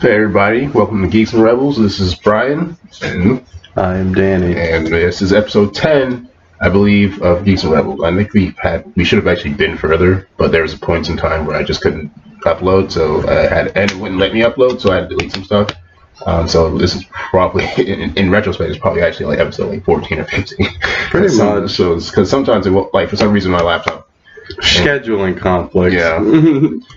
Hey everybody, welcome to Geeks and Rebels. This is Brian, and I'm Danny. this is episode 10, I believe, of Geeks and Rebels. I think we should have actually been further, but there was points in time where I just couldn't upload, and it wouldn't let me upload, so I had to delete some stuff. So this is probably, in retrospect, it's probably actually like episode like 14 or 15. Pretty much. So because sometimes it won't, like for some reason my laptop. Scheduling conflicts. Yeah,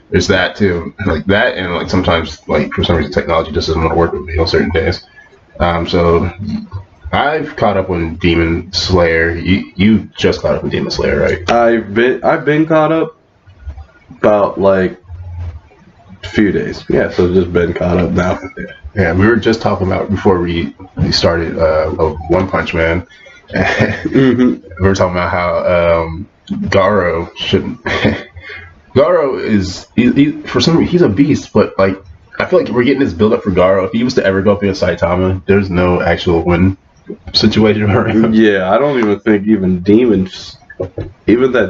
there's that too, like that, and like sometimes like for some reason technology just doesn't want to work with me on certain days. So I've caught up on Demon Slayer. You just caught up on Demon Slayer, right? I've been caught up about like a few days. Yeah, so just been caught up now. Yeah, we were just talking about before we started One Punch Man. We were talking about how Garo shouldn't. Garo is for some reason he's a beast, but like I feel like we're getting this build up for Garo. If he was to ever go up against Saitama, there's no actual win situation for him. Yeah, I don't even think even that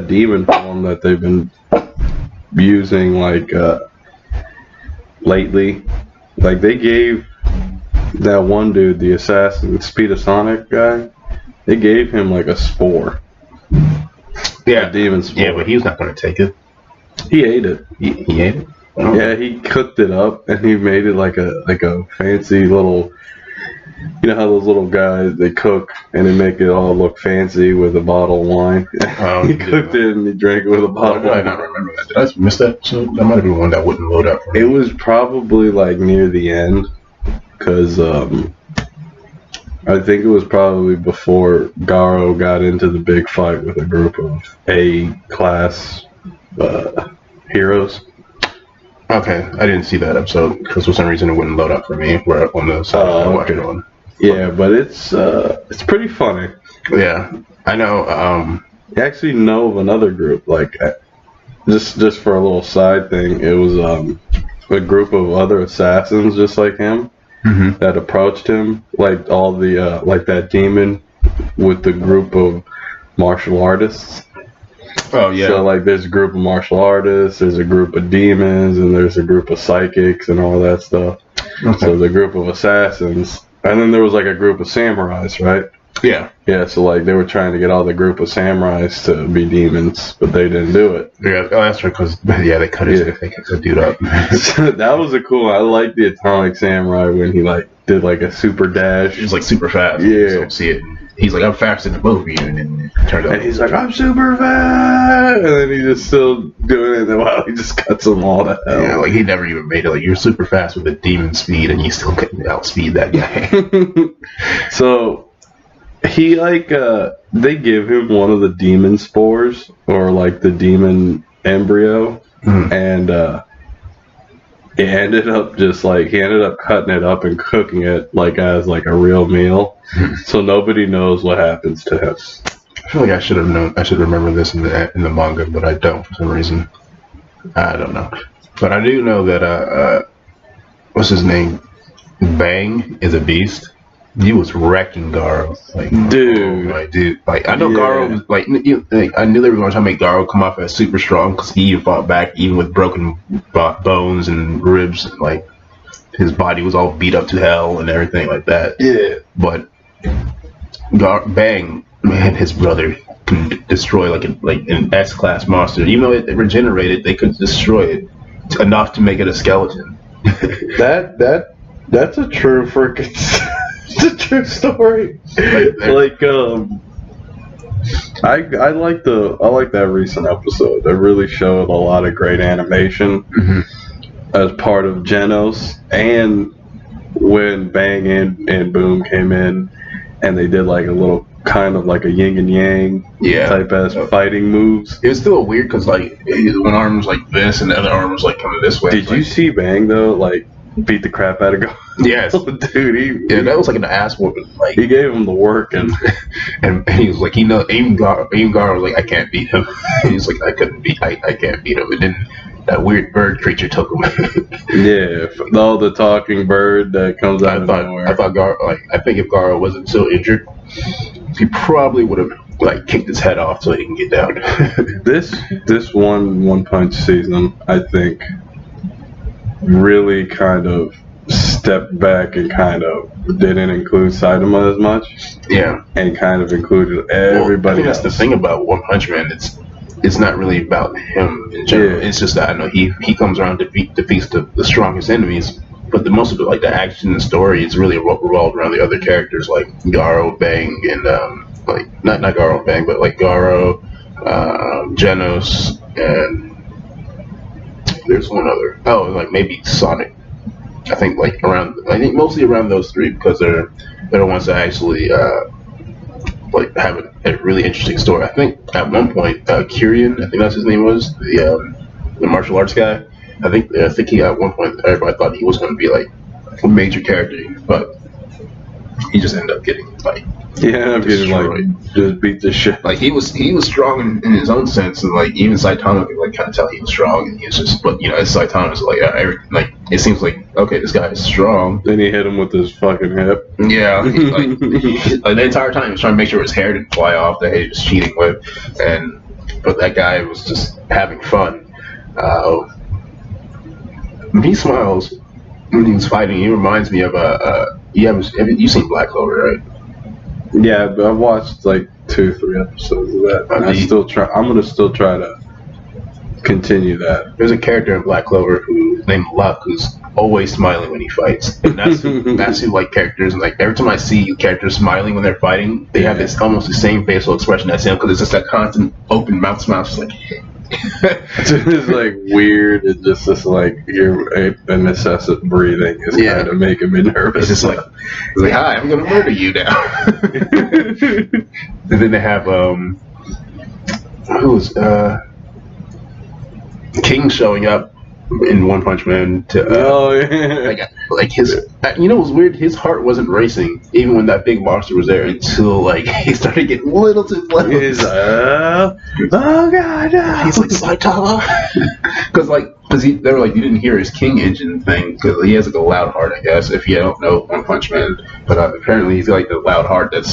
demon form that they've been using like lately, like they gave that one dude, the assassin, Speedasonic guy, they gave him like a spore. Yeah, demon spore. Yeah, but he was not going to take it. He ate it. He ate it. Oh. Yeah, he cooked it up and he made it like a fancy little. You know how those little guys they cook and they make it all look fancy with a bottle of wine. He cooked it and he drank it with a bottle. Did I not remember that? Did I miss that? So that might have been one that wouldn't load up. It was probably like near the end, because I think it was probably before Garo got into the big fight with a group of A-class heroes. Okay, I didn't see that episode because for some reason it wouldn't load up for me. Where on the side I watched it on. Yeah, but it's pretty funny. Yeah, I know. I actually know of another group like just for a little side thing. It was a group of other assassins just like him. Mm-hmm. That approached him, like all the like that demon with the group of martial artists. Oh yeah. So like there's a group of martial artists, there's a group of demons, and there's a group of psychics and all that stuff. Okay. So there's a group of assassins, and then there was like a group of samurais, right? Yeah. Yeah. So like they were trying to get all the group of samurais to be demons, but they didn't do it. Yeah. Oh, that's right. Because they cut it. They cut the dude up. So that was a cool. I like the Atomic Samurai when he like did like a super dash. He's like super fast. Yeah. You don't see it. He's like, I'm faster than both of you, and then turns out. And he's like, I'm super fast, and then he's just still doing it. And wow, he just cuts them all to hell. Yeah, like he never even made it. Like you're super fast with a demon speed, and you still couldn't outspeed that guy. So he like they give him one of the demon spores or like the demon embryo, and it ended up just like he ended up cutting it up and cooking it like as like a real meal. So nobody knows what happens to him. I feel like I should have known. I should remember this in the manga, but I don't for some reason. I don't know, but I do know that what's his name? Bang is a beast. He was wrecking Garo, like dude. Like dude, like I know Garo was like I knew they were going to try to make Garo come off as super strong because he fought back even with broken bones and ribs, and like his body was all beat up to hell and everything like that. Yeah, but Bang, man, his brother can destroy like an S-class monster. Even though it regenerated, they could destroy it enough to make it a skeleton. That's a true freaking. It's a true story. I like that recent episode. It really showed a lot of great animation as part of Genos, and when Bang and Boom came in, and they did like a little kind of like a yin and yang type as fighting moves. It was still weird because like one arm was like this and the other arm was like coming this way. Did you see Bang though? Like beat the crap out of Garo. Yes, dude. That was like an ass whooping. Like he gave him the work, and he was like, Aim Garo was like, I can't beat him. He's like, I can't beat him, and then that weird bird creature took him. Yeah, the talking bird that comes out of nowhere. I thought Garo, I think if Garo wasn't so injured, he probably would have like kicked his head off so he can get down. This One Punch season, I think, really kind of stepped back and kind of didn't include Saitama as much. Yeah, and kind of included everybody else. That's the thing about One Punch Man. It's not really about him in general. Yeah. It's just that I know he comes around to defeats the strongest enemies. But the most of it, like the action and story, is really revolved around the other characters like Garo, Bang, and like not Garo and Bang, but like Garo, Genos, and there's one other. Oh, like maybe Sonic. I think mostly around those three because they're the ones that actually like have a really interesting story. I think at one point Kyrian, I think that's his name was the martial arts guy. I think he at one point everybody thought he was going to be like a major character, but he just ended up getting like getting like just beat the shit. Like he was strong in his own sense, and like even Saitama could like kind of tell he was strong, and he was just but it's Saitama's like it seems like okay this guy is strong. Then he hit him with his fucking hip. Yeah, like the entire time he was trying to make sure his hair didn't fly off that he was cheating with, but that guy was just having fun. He smiles when he was fighting. He reminds me of you've seen Black Clover, right? Yeah, but I've watched like 2-3 episodes of that. And I'm gonna still try to continue that. There's a character in Black Clover named Luck who's always smiling when he fights, and that's who like characters. And like every time I see characters smiling when they're fighting, they have this almost the same facial expression as him because it's just that constant open mouth smile, just like. It's like weird. It's just like your incessant breathing is kind of making me nervous. It's just like hi, I'm gonna murder you now. And then they have who's King showing up in One Punch Man to like his it was weird. His heart wasn't racing even when that big monster was there until like he started getting a little too close. He's oh god, no. He's like Saitama because they were like you didn't hear his King engine thing because he has like a loud heart I guess if you don't know One Punch Man, but apparently he's got like the loud heart that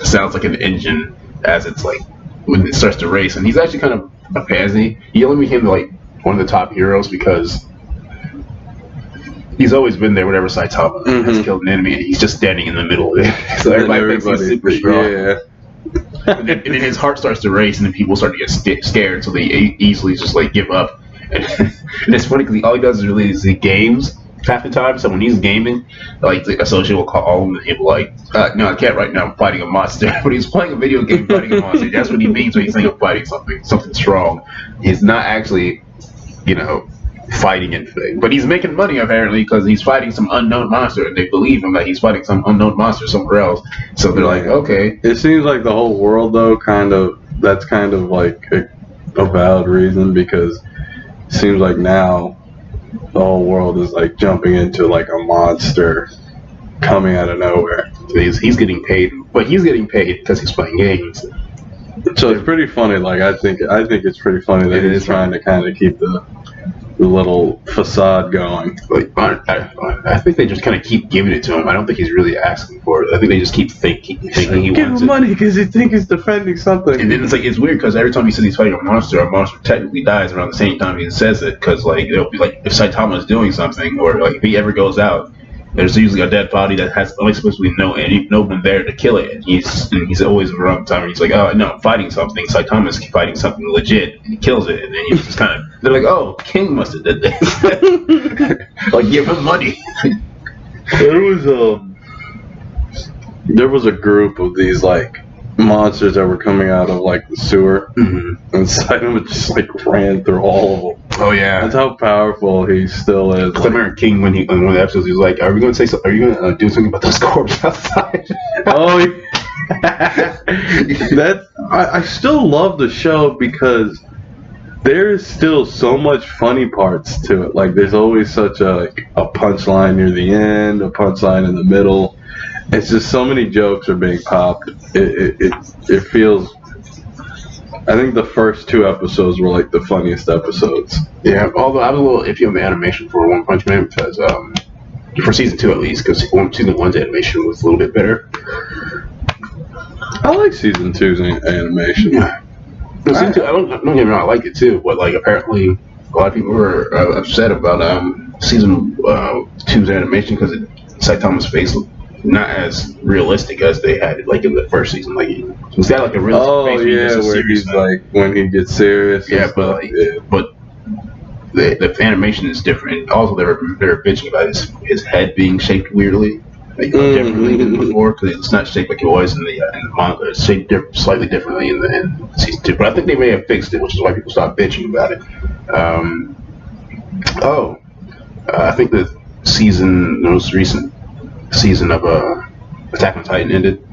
sounds like an engine as it's like when it starts to race, and he's actually kind of a pansy. He only became like one of the top heroes because he's always been there whenever Saitama has killed an enemy and he's just standing in the middle of it. So everybody thinks he's super strong. Yeah. And then his heart starts to race and then people start to get scared so they easily just like give up. And it's funny because all he does is really the games half the time. So when he's gaming, like the associate will call him and he'll be like, no, I can't right now, I'm fighting a monster. But he's playing a video game fighting a monster. That's what he means when he's saying I'm fighting something strong. He's not actually fighting anything. But he's making money apparently because he's fighting some unknown monster and they believe him that he's fighting some unknown monster somewhere else. So they're like, okay. It seems like the whole world though that's kind of like a valid reason because it seems like now the whole world is like jumping into like a monster coming out of nowhere. So he's getting paid, but he's getting paid because he's playing games. So it's pretty funny. Like I think it's pretty funny that he's trying to kind of keep the little facade going. Like I think they just kind of keep giving it to him. I don't think he's really asking for it. I think they just keep thinking he wants it. Give him money because he thinks he's defending something. And then it's weird because every time he says he's fighting a monster technically dies around the same time he says it. Because like it'll be like if Saitama is doing something or like if he ever goes out, there's usually a dead body that has only supposed to be no one there to kill it. And he's always around the time. And he's like, oh no, I'm fighting something. Saitama's fighting something legit, and he kills it. And then he's just kind of they're like, oh, King must have did this. Like give him money. There was a group of these like monsters that were coming out of like the sewer, and Saitama just like ran through all of them. Oh yeah, that's how powerful he still is. I remember King when in one of the episodes he was like, "Are we going to say something? Are you going to do something about those corpses outside?" Oh, yeah. I still love the show because there's still so much funny parts to it. Like there's always such a punchline near the end, a punchline in the middle. It's just so many jokes are being popped. It feels. I think the first 2 episodes were like the funniest episodes. Yeah, although I was a little iffy on the animation for One Punch Man because for season 2 at least, because season 1's animation was a little bit better. I like season 2's animation. Yeah. No, season 2, don't get me wrong, I like it too, but like apparently a lot of people were upset about season 2's animation because Saitama's face looked not as realistic as they had it like in the first season. Like he's got like a realistic face. Where he's like when he gets serious. Yeah, but the animation is different. Also, they're bitching about his head being shaped weirdly, like differently than before, because it's not shaped like it was in the manga. It's shaped slightly differently in season 2. But I think they may have fixed it, which is why people stopped bitching about it. I think the most recent season of Attack on Titan ended.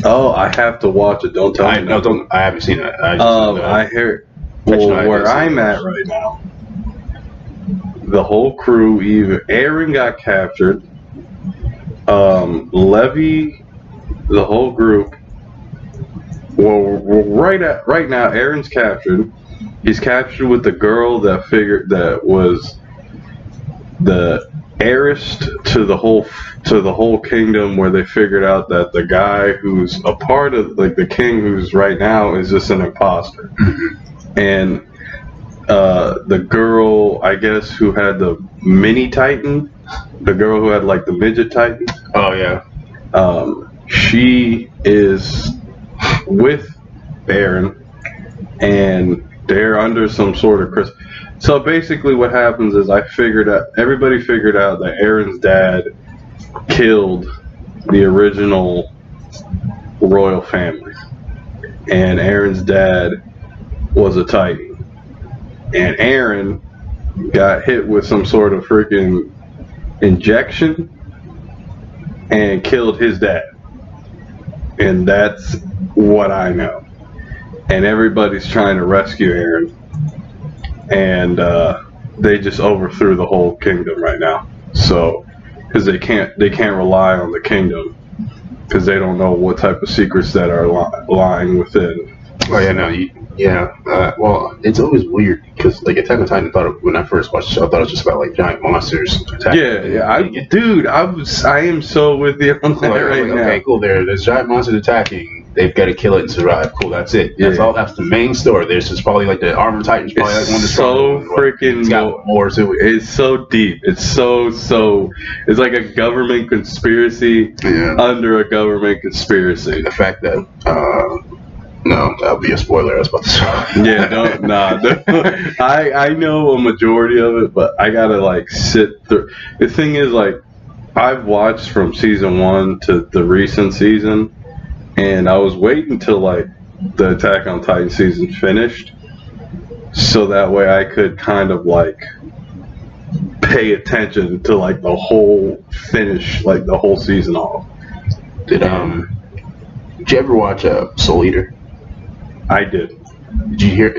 Oh, I have to watch it. Don't tell me. No, don't. I haven't seen it. I hear. Well, where I'm at right now, the whole crew, even Aaron got captured. Levy, the whole group. Well, right now, Aaron's captured. He's captured with the girl that was the heiress to the whole kingdom, where they figured out that the guy who's a part of like the king who's right now is just an imposter. And the girl, I guess, who had the mini Titan, the girl who had like the midget Titan. Oh yeah. She is with Aaron, and they're under some sort of So basically, what happens is everybody figured out that Aaron's dad killed the original royal family, and Aaron's dad was a Titan. And Aaron got hit with some sort of freaking injection and killed his dad. And that's what I know. And everybody's trying to rescue Aaron. And they just overthrew the whole kingdom right now. So, because they can't rely on the kingdom, because they don't know what type of secrets that are lying within. Oh yeah, no, well, it's always weird because like Attack on Titan, when I first watched the show, I thought it was just about like giant monsters attacking. I am so with you on that right now. Okay, cool. There's giant monsters attacking. They've got to kill it and survive. Cool, that's it. That's the main story. There's just probably like the armored Titan's probably like one of the so freaking. It's got more to it. It's so deep. It's so. It's like a government conspiracy under a government conspiracy. The fact that. No, that would be a spoiler. I was about to say. I know a majority of it, but I gotta like sit through. The thing is, like, I've watched from season 1 to the recent season, and I was waiting till like the Attack on Titan season finished, so that way I could kind of like pay attention to like the whole finish, like the whole season off. Did you ever watch Soul Eater? I did. Did you hear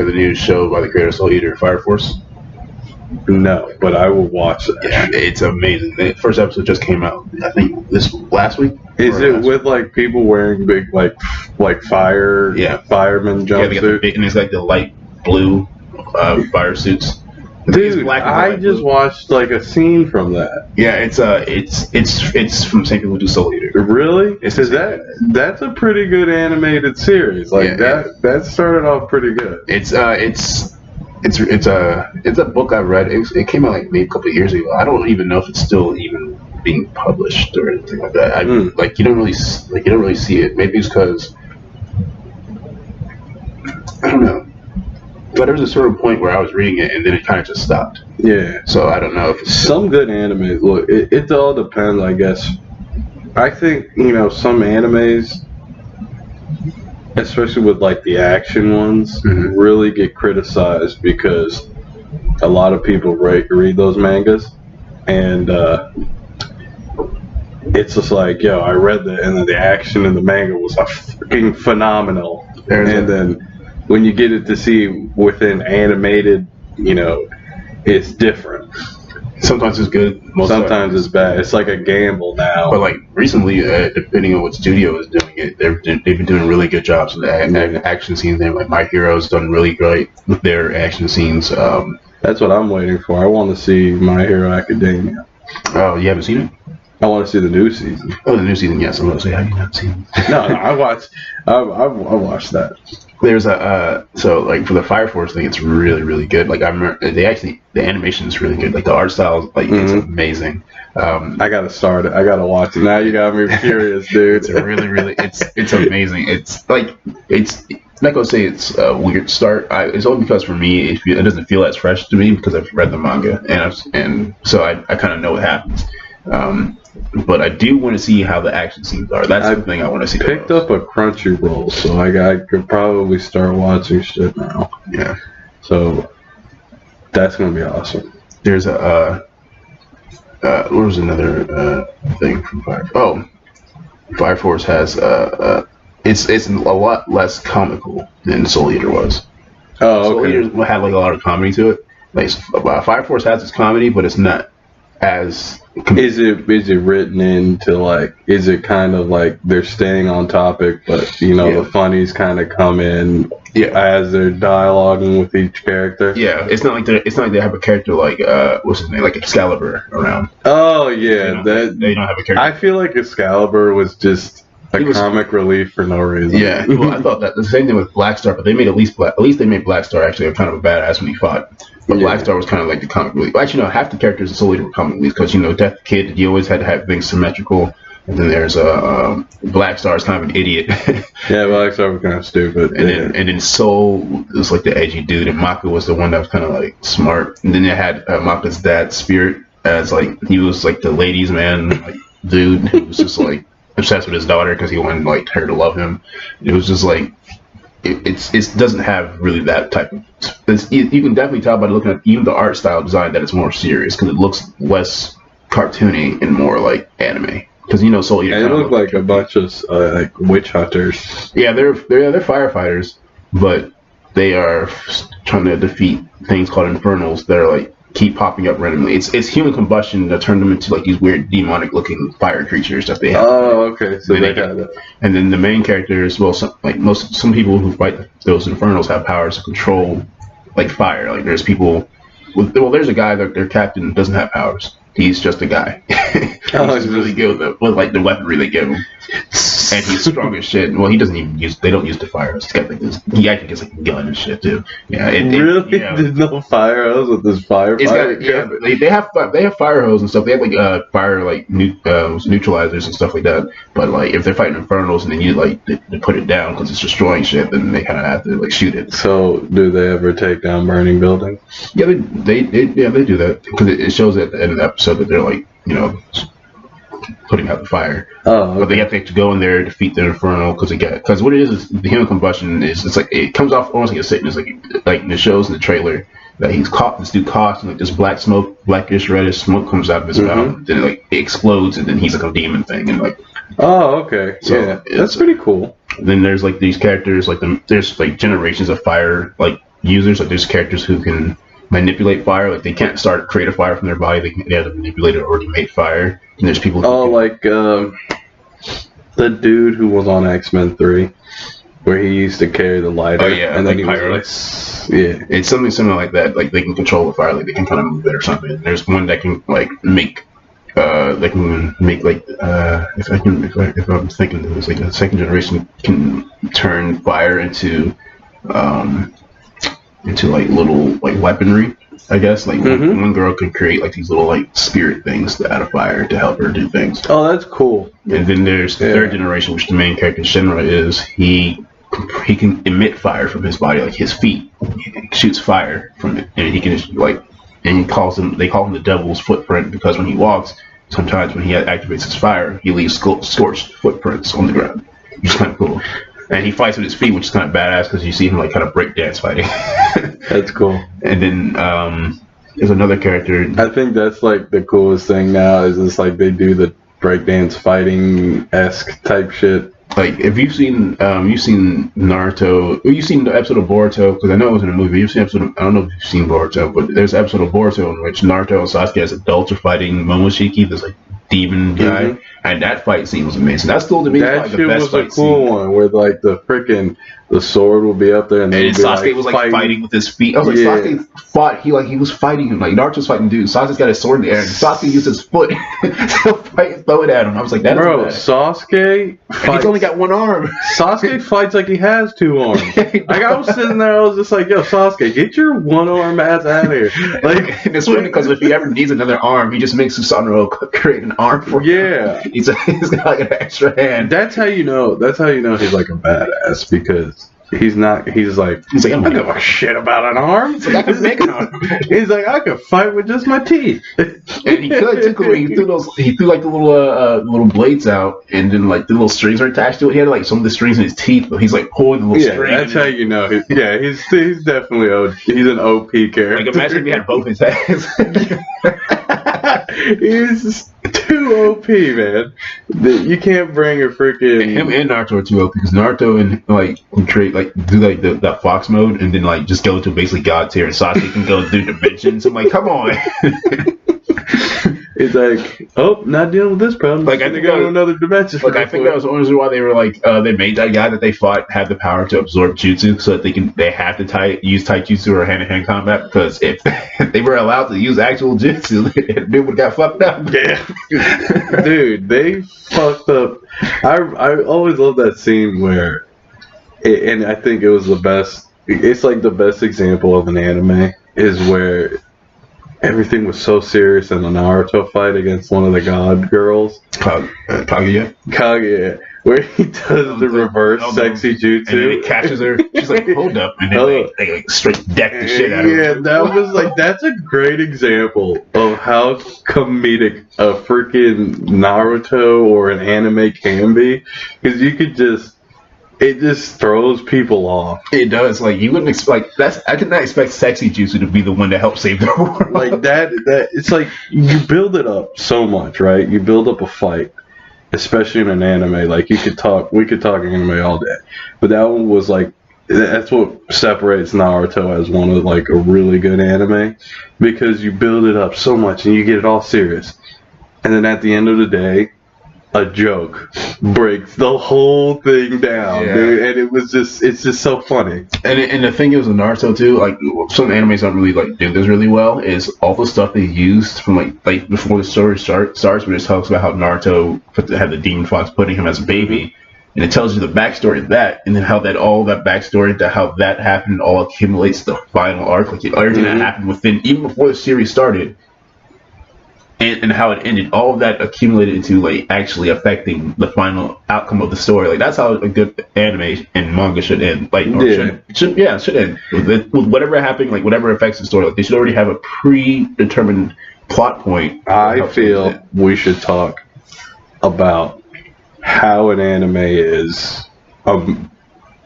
the new show by the creator of Soul Eater, Fire Force? No, but I will watch it. Yeah, it's amazing. The first episode just came out, I think last week. Is it with like people wearing big like fireman jumpsuits? Yeah, and it's like the light blue fire suits. Dude, I just watched like a scene from that. Yeah, it's from same people who do Soul Eater. Really? Because that's a pretty good animated series. Like that started off pretty good. It's a book I read. It came out like maybe a couple of years ago. I don't even know if it's still even being published or anything like that. Like you don't really see it. Maybe it's because I don't know. But there was a certain point where I was reading it and then it kind of just stopped. Yeah. So I don't know if it's some good anime. Look, it all depends, I guess. I think some animes, especially with like the action ones, really get criticized because a lot of people read those mangas, and it's just like, yo, I read and then the action in the manga was fucking phenomenal, then when you get it to see within animated, it's different. Sometimes it's good. Sometimes it's bad. It's like a gamble now. But like recently, depending on what studio is doing it, they've been doing really good jobs with the action scenes. Like My Hero's done really great with their action scenes. That's what I'm waiting for. I want to see My Hero Academia. Oh, you haven't seen it? I want to see the new season. Oh, the new season, yes. I'm going to say, have you not seen it? No, I watched that. There's a so like for the Fire Force thing, it's really really good. Like I remember the animation is really good. Like the art style, like it's amazing. I gotta start it. I gotta watch it. Now you got me curious, dude. It's really it's amazing. It's like it's I'm not gonna say it's a weird start. It's only because for me it doesn't feel as fresh to me because I've read the manga and so I kind of know what happens. But I do want to see how the action scenes are. That's the thing I want to see. Picked up a Crunchyroll, so I could probably start watching shit now. Yeah. So that's gonna be awesome. There's a what was another thing from Fire? Oh, Fire Force has it's a lot less comical than Soul Eater was. Oh, okay. Soul Eater had like a lot of comedy to it. Like Fire Force has its comedy, but it's not as. Is it written into like? Is it kind of like they're staying on topic, but you know the funnies kind of come in as they're dialoguing with each character? Yeah, it's not like they have a character like what's his name, like Excalibur around. Oh yeah, they don't have a character. I feel like Excalibur was just comic relief for no reason. Yeah, well, I thought that the same thing with Black Star, but they made at least they made Black Star actually kind of a badass when he fought. But Black Star was kind of like the comic relief. Actually, no, half the characters in Soul Eater were comic relief because Death Kid, you always had to have things symmetrical. And then there's Black Star is kind of an idiot. Yeah, Black Star was kind of stupid. And then Soul was like the edgy dude, and Maka was the one that was kind of like smart. And then they had Maka's dad, Spirit, as like he was like the ladies' man, like dude who was just like obsessed with his daughter because he wanted like her to love him. It was just like it doesn't have really that type of. You can definitely tell by looking at even the art style design that it's more serious because it looks less cartoony and more like anime. Because Soul Eater. They look like a bunch of like witch hunters. Yeah, they're firefighters, but they are trying to defeat things called infernals that are like keep popping up randomly. It's human combustion that turned them into like these weird demonic looking fire creatures that they have. Oh, okay. So they have that. And then the main characters, well, some people who fight those infernals have powers to control like fire. Like there's people there's a guy that their captain doesn't have powers. He's just a guy. He's really good with like the weaponry they give him, and he's strong as shit. Well, he doesn't even use. They don't use the fire hose. He actually gets like a gun and shit too. Yeah, really? There's no fire hose with this fire. They have fire hose and stuff. They have like fire like neutralizers and stuff like that. But like if they're fighting infernals and they need like to put it down because it's destroying shit, then they kind of have to like shoot it. So do they ever take down burning buildings? Yeah, they do that because it shows at the end of the episode that they're like putting out the fire. Oh, okay. But they have to go in there, defeat the infernal because what it is the human combustion is it's like it comes off almost like a sickness, like it shows in the trailer that this dude coughs and like this blackish reddish smoke comes out of his mouth, then it explodes and then he's like a demon thing and like. Oh, okay. So yeah, that's pretty cool. Then there's like these characters there's like generations of fire like users, like there's characters who can manipulate fire, like they can't create a fire from their body, they have to manipulate an already made fire. And there's people the dude who was on X-Men 3 where he used to carry the lighter and then he was it's something similar like that, like they can control the fire, like they can kind of move it or something. And there's one that can like make if I'm thinking it was like a second generation can turn fire into like little like weaponry, I guess. Like one girl could create like these little like spirit things out of fire to help her do things. Oh, that's cool. And then there's the third generation, which the main character Shinra is. He can emit fire from his body, like his feet. He shoots fire from it, and he can just they call him the devil's footprint because when he walks, sometimes when he activates his fire, he leaves scorched footprints on the ground. It's kind of cool. And he fights with his feet, which is kind of badass because you see him like kind of break dance fighting. That's cool. And then there's another character. I think that's like the coolest thing now is it's like they do the breakdance fighting-esque type shit. Like if you've seen Naruto, or you've seen the episode of Boruto, because I know it was in a movie. You've seen I don't know if you've seen Boruto, but there's an episode of Boruto in which Naruto and Sasuke as adults are fighting Momoshiki, this like demon guy, and that fight scene was amazing. That's still to me that like shit the best was fight a cool scene. One where like the freaking the sword will be up there, and then Sasuke was like fighting with his feet. I was like, Sasuke fought. He was fighting, like Naruto's fighting dudes. Sasuke's got his sword in the air, and Sasuke used his foot to fight and throw it at him. I was like, that's bro, Sasuke. And he's only got one arm. Sasuke fights like he has two arms. Like I was sitting there, I was just like, yo, Sasuke, get your one arm ass out of here. Like, and it's funny because if he ever needs another arm, he just makes Susanoo create an arm for him. Yeah, he's got like an extra hand. That's how you know. That's how you know he's like a badass, because he's not. He's like I don't give a shit about an arm. He's like, I can make an arm. He's like, I could fight with just my teeth. And he could too. He threw like the little blades out, and then like the little strings are attached to it. He had like some of the strings in his teeth, but he's like pulling the little string. That's how you know. He's definitely he's an OP character. Like imagine if he had both his hands. He's too OP, man. You can't bring a freaking him and Naruto are too OP, because Naruto and like can create like do like that fox mode and then like just go to basically God tier, and Sasuke can go through dimensions. I'm like, come on. It's like, oh, not dealing with this problem. Like I think go to another dimension. Like I think that was the only reason why they were like they made that guy that they fought have the power to absorb jutsu, so that they have to use taijutsu or hand-to-hand combat, because if they were allowed to use actual jutsu, they would have got fucked up. Yeah, dude, they fucked up. I always love that scene where, and I think it was the best. It's like the best example of an anime is where everything was so serious in the Naruto fight against one of the god girls. Kaguya, where he does the reverse sexy jutsu. And then he catches her. She's like, hold up. And then they like straight deck the shit out of her. Yeah, that was like, that's a great example of how comedic a freaking Naruto or an anime can be. Because you could it just throws people off. It does. Like you wouldn't expect I did not expect sexy jutsu to be the one to help save the world. Like that it's like you build it up so much, right? You build up a fight, especially in an anime. Like we could talk anime all day, but that one was like, that's what separates Naruto as one of like a really good anime, because you build it up so much and you get it all serious, and then at the end of the day, a joke breaks the whole thing down, dude, and it's just so funny. And the thing is with Naruto too, like some animes don't really like do this really well, is all the stuff they used from like before the story starts, when it talks about how Naruto had the demon fox putting him as a baby, and it tells you the backstory of that, and then how all that backstory to how that happened all accumulates the final arc, like everything that happened within, even before the series started. And how it ended, all of that accumulated into like actually affecting the final outcome of the story. Like that's how a good anime and manga should end. Like should end with whatever happened, like whatever affects the story. Like they should already have a predetermined plot point. I feel we should talk about how an anime is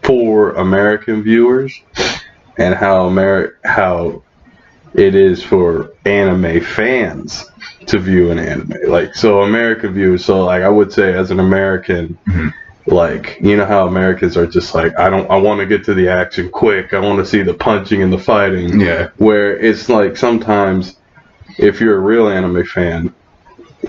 for American viewers, and how it is for anime fans to view an anime. Like, so American viewers, so like I would say as an American, like, you know how Americans are just like, I want to get to the action quick, I want to see the punching and the fighting. Yeah. Where it's like sometimes if you're a real anime fan,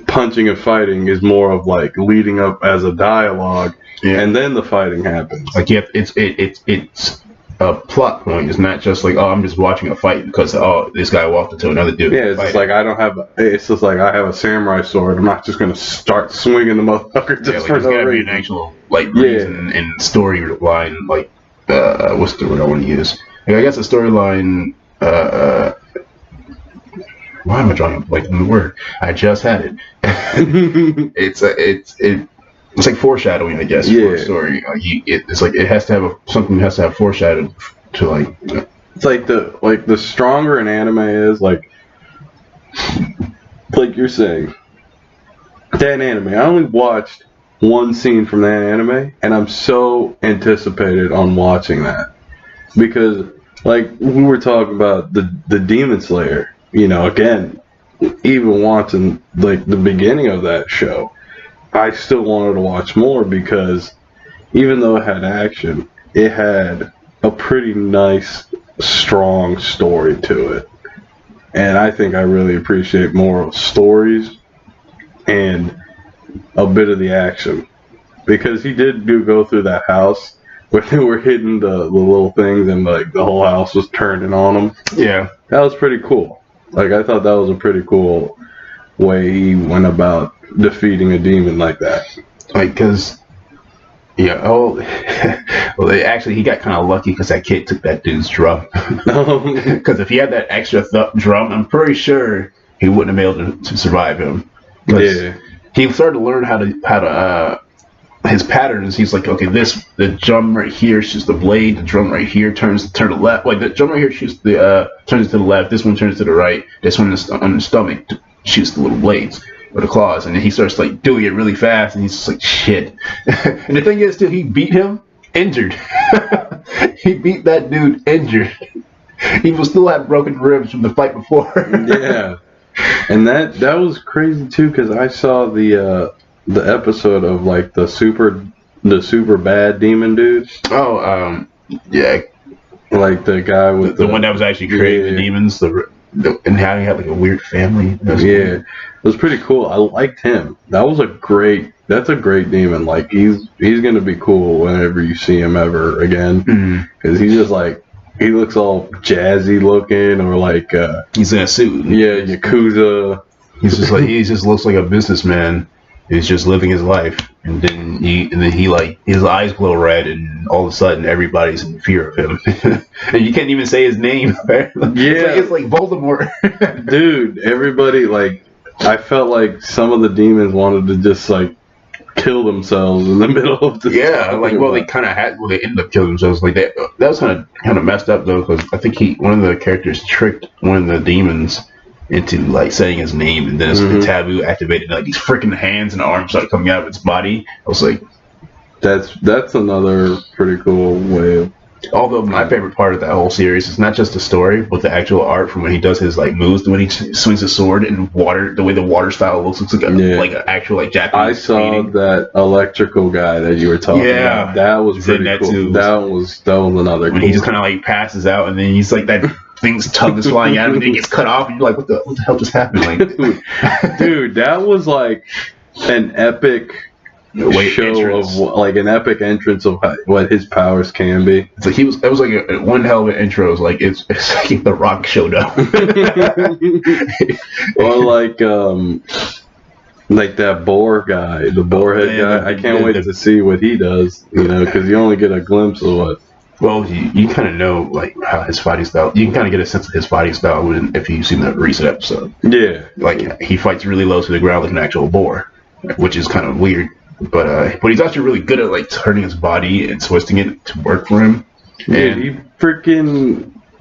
punching and fighting is more of like leading up as a dialogue, and then the fighting happens. Like it's a plot point. It's not just like, oh, I'm just watching a fight because this guy walked into another dude. Yeah, it's just like it's just like I have a samurai sword. I'm not just gonna start swinging the motherfucker just for no reason. Be an actual like reason and storyline. Like what's the word I want to use? Like, I guess a storyline. Why am I drawing like the word? I just had it. It's like foreshadowing, I guess, for a story. It's like it has to have something has to have foreshadowed to like. It's like the stronger an anime is, like you're saying, that anime. I only watched one scene from that anime, and I'm so anticipated on watching that, because like we were talking about the Demon Slayer. You know, again, even watching like the beginning of that show, I still wanted to watch more, because even though it had action, it had a pretty nice, strong story to it. And I think I really appreciate more stories and a bit of the action, because he did go through that house where they were hitting the little things and like the whole house was turning on them. Yeah, that was pretty cool. Like I thought that was a pretty cool way he went about defeating a demon like that. Like because. Yeah. Oh, well. He got kind of lucky because that kid took that dude's drum. Because if he had that extra drum, I'm pretty sure he wouldn't have been able to survive him. Yeah. He started to learn how to his patterns. He's like, okay, the drum right here shoots the blade. The drum right here turns to the left. Like the drum right here shoots turns to the left. This one turns to the right. This one on the stomach shoots the little blades. Or the claws, and then he starts like doing it really fast, and he's just like shit. And the thing is, too, he beat him injured. He beat that dude injured. He will still have broken ribs from the fight before. Yeah, and that was crazy too, because I saw the episode of like the super bad demon dude. Oh, yeah, like the guy with the one that was actually creating the demons. And how he had like a weird family. Yeah, it was pretty cool. I liked him. That's a great demon. Like he's gonna be cool whenever you see him ever again, because he's just like he looks all jazzy looking, or like he's in a suit. Yeah, Yakuza. He just looks like a businessman. He's just living his life, and then he like his eyes glow red, and all of a sudden everybody's in fear of him, and you can't even say his name. It's like Voldemort. Dude, everybody like I felt like some of the demons wanted to just like kill themselves in the middle of the they kind of had. Well, they ended up killing themselves. Like that was kind of messed up though, because I think one of the characters tricked one of the demons into like saying his name, and then the taboo activated, like these freaking hands and arms started coming out of its body. I was like, that's another pretty cool way of. Although my favorite part of that whole series is not just the story, but the actual art from when he does his like moves, when he swings his sword in water, the way the water style looks like like an actual like Japanese. I saw painting. That electrical guy that you were talking about. That was pretty cool. Too. That was another. When he just kind of like passes out, and then he's like that. Things tongue is flying out, and then it gets cut off, and you're like, "What the hell just happened?" Like, dude, that was like an epic show of like an epic entrance of what his powers can be. It's like it was like a one hell of an intro. It was like it's like The Rock showed up, or like that boar guy, the boarhead guy. I can't wait to see what he does. Because you only get a glimpse of what. Well, you kind of know like how his fighting style. You can kind of get a sense of his fighting style if you've seen the recent episode. Yeah, like he fights really low to the ground like an actual boar, which is kind of weird. But he's actually really good at like turning his body and twisting it to work for him. And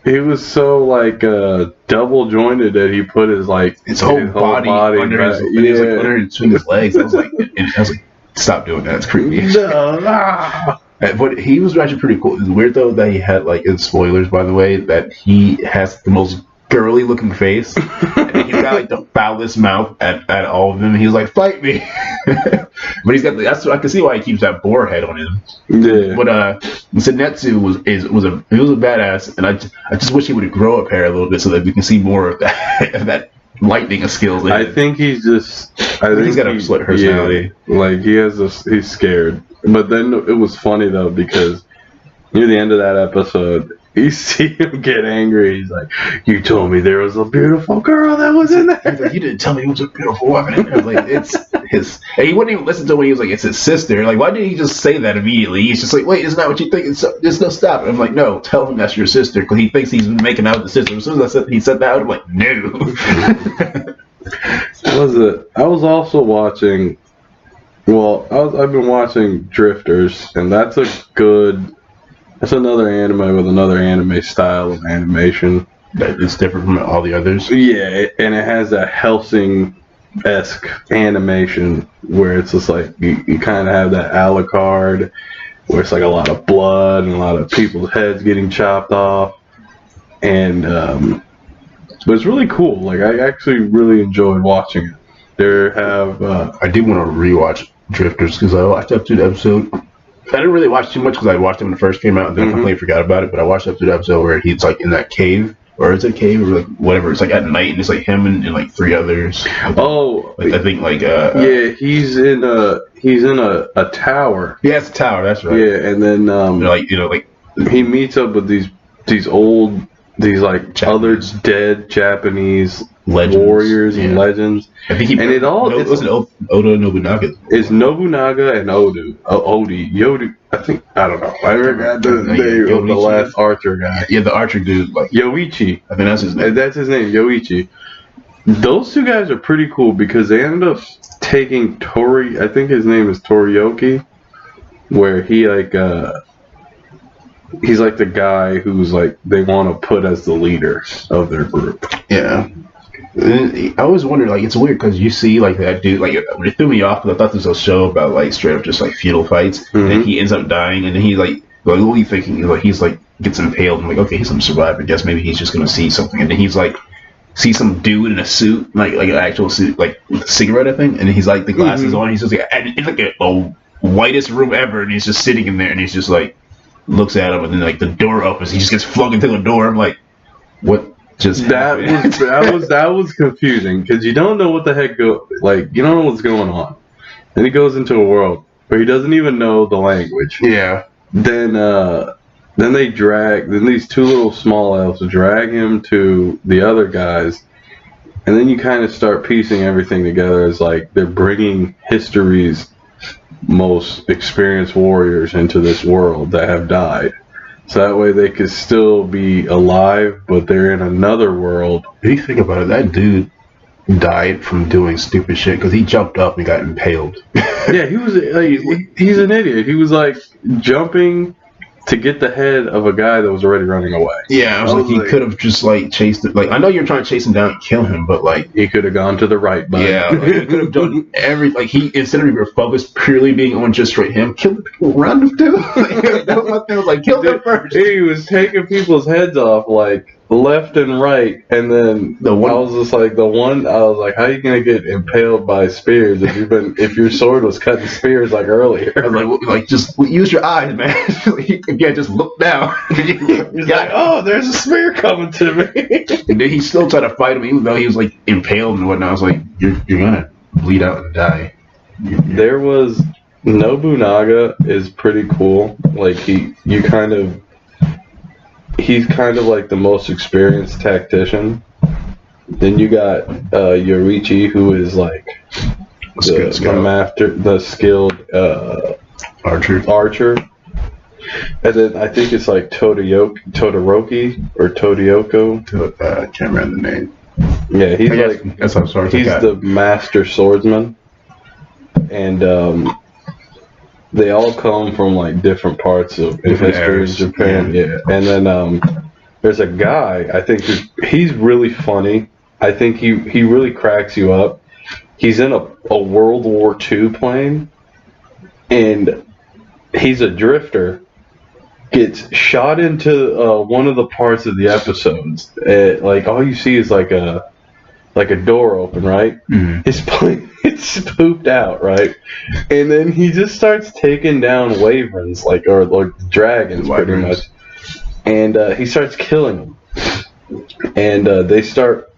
he was so like double jointed that he put his whole body under his, under between his legs. I was like, stop doing that. It's creepy. But he was actually pretty cool. It's weird though that he had like, in spoilers by the way, that he has the most girly looking face, and he's got like the foulest mouth at all of them. He was like, "Fight me!" But he's got I can see why he keeps that boar head on him. Yeah. But Zenitsu was a badass, and I just wish he would grow up hair a little bit so that we can see more of that lightning skills. I think he's got a split personality. Yeah, like he's scared. But then it was funny though, because near the end of that episode, you see him get angry. He's like, "You told me there was a beautiful girl that was in there." He's like, "You didn't tell me it was a beautiful woman in there." Like, it's his. And he wouldn't even listen to it when he was like, "It's his sister." Like, why didn't he just say that immediately? He's just like, "Wait, isn't that what you think?" There's no stop. I'm like, "No, tell him that's your sister," because he thinks he's been making out with the sister. As soon as he said that, I'm like, "No." I was also watching. Well, I've been watching Drifters, and that's another anime with another anime style of animation. That is different from all the others? Yeah, and it has a Hellsing-esque animation where it's just like, you kind of have that a la carte, where it's like a lot of blood and a lot of people's heads getting chopped off. And, but it's really cool. Like, I actually really enjoyed watching it. I did want to rewatch Drifters because I watched up to the episode. I didn't really watch too much because I watched it when it first came out and then I completely forgot about it. But I watched up to the episode where he's like in that cave, or is it a cave or like whatever? It's like at night and it's like him and like three others. Oh, like, I think like yeah, he's in he's in a tower. Yeah, it's a tower. That's right. Yeah, and then like he meets up with these old like Japanese. other dead Japanese Legends. Warriors and legends. I think it wasn't Oda Nobunaga. It's Nobunaga and Yodu. I think, I don't know. I forgot the name of the last archer guy. Yeah, the archer dude. Like Yoichi. I think that's his name. That's his name, Yoichi. Those two guys are pretty cool because they ended up taking Tori. I think his name is Torioki, where he he's like the guy who's like they want to put as the leader of their group. Yeah. I always wonder, like, it's weird because you see, like, that dude, like, it threw me off because I thought this was a show about, like, straight up just, like, feudal fights. Mm-hmm. And then he ends up dying, and then he, like, what are you thinking? He's, like, gets impaled. I'm like, okay, he's going to survive. I guess maybe he's just going to see something. And then he's, like, see some dude in a suit, like an actual suit, like, with a cigarette, I think. And he's, like, the glasses on. He's just, like, it's, like, a whitest room ever. And he's just sitting in there, and he's just, like, looks at him, and then, like, the door opens. He just gets flung into the door. I'm like, what? That was confusing because you don't know what the heck you don't know what's going on. Then he goes into a world where he doesn't even know the language. Yeah. Then these two little small elves drag him to the other guys, and then you kind of start piecing everything together as like they're bringing history's most experienced warriors into this world that have died. So that way they could still be alive, but they're in another world. If you think about it, that dude died from doing stupid shit because he jumped up and got impaled. Yeah, he's an idiot. He was like jumping to get the head of a guy that was already running away. Yeah, I was like, he could have just like chased it. Like, I know you're trying to chase him down and kill him, but like he could have gone to the right. Buddy. Yeah, like, he could have done every. He instead of focused purely being on just straight him, kill the people around him too. That was my thing. I was like, kill them first. He was taking people's heads off like left and right, and then I was like, how are you gonna get impaled by spears if your sword was cutting spears like earlier? I was like just use your eyes, man. Again, just look down. He's like, oh, there's a spear coming to me. And then he still tried to fight him, even though he was like impaled and whatnot. I was like, you're gonna bleed out and die. There was Nobunaga is pretty cool. Like he's kind of like the most experienced tactician. Then you got Yorichi, who is like the skilled archer. And then I think it's like Todoroki or Todioko. I can't remember the name. Yeah, he's the master swordsman. And they all come from like different parts of history in Japan. Yeah. And then there's a guy, I think he's really funny. I think he really cracks you up. He's in a World War II plane, and he's a drifter. Gets shot into one of the parts of the episodes. Like all you see is like a door open, right? Mm-hmm. His plane it's pooped out, right? And then he just starts taking down wyverns, or dragons, pretty much. And he starts killing them. And they start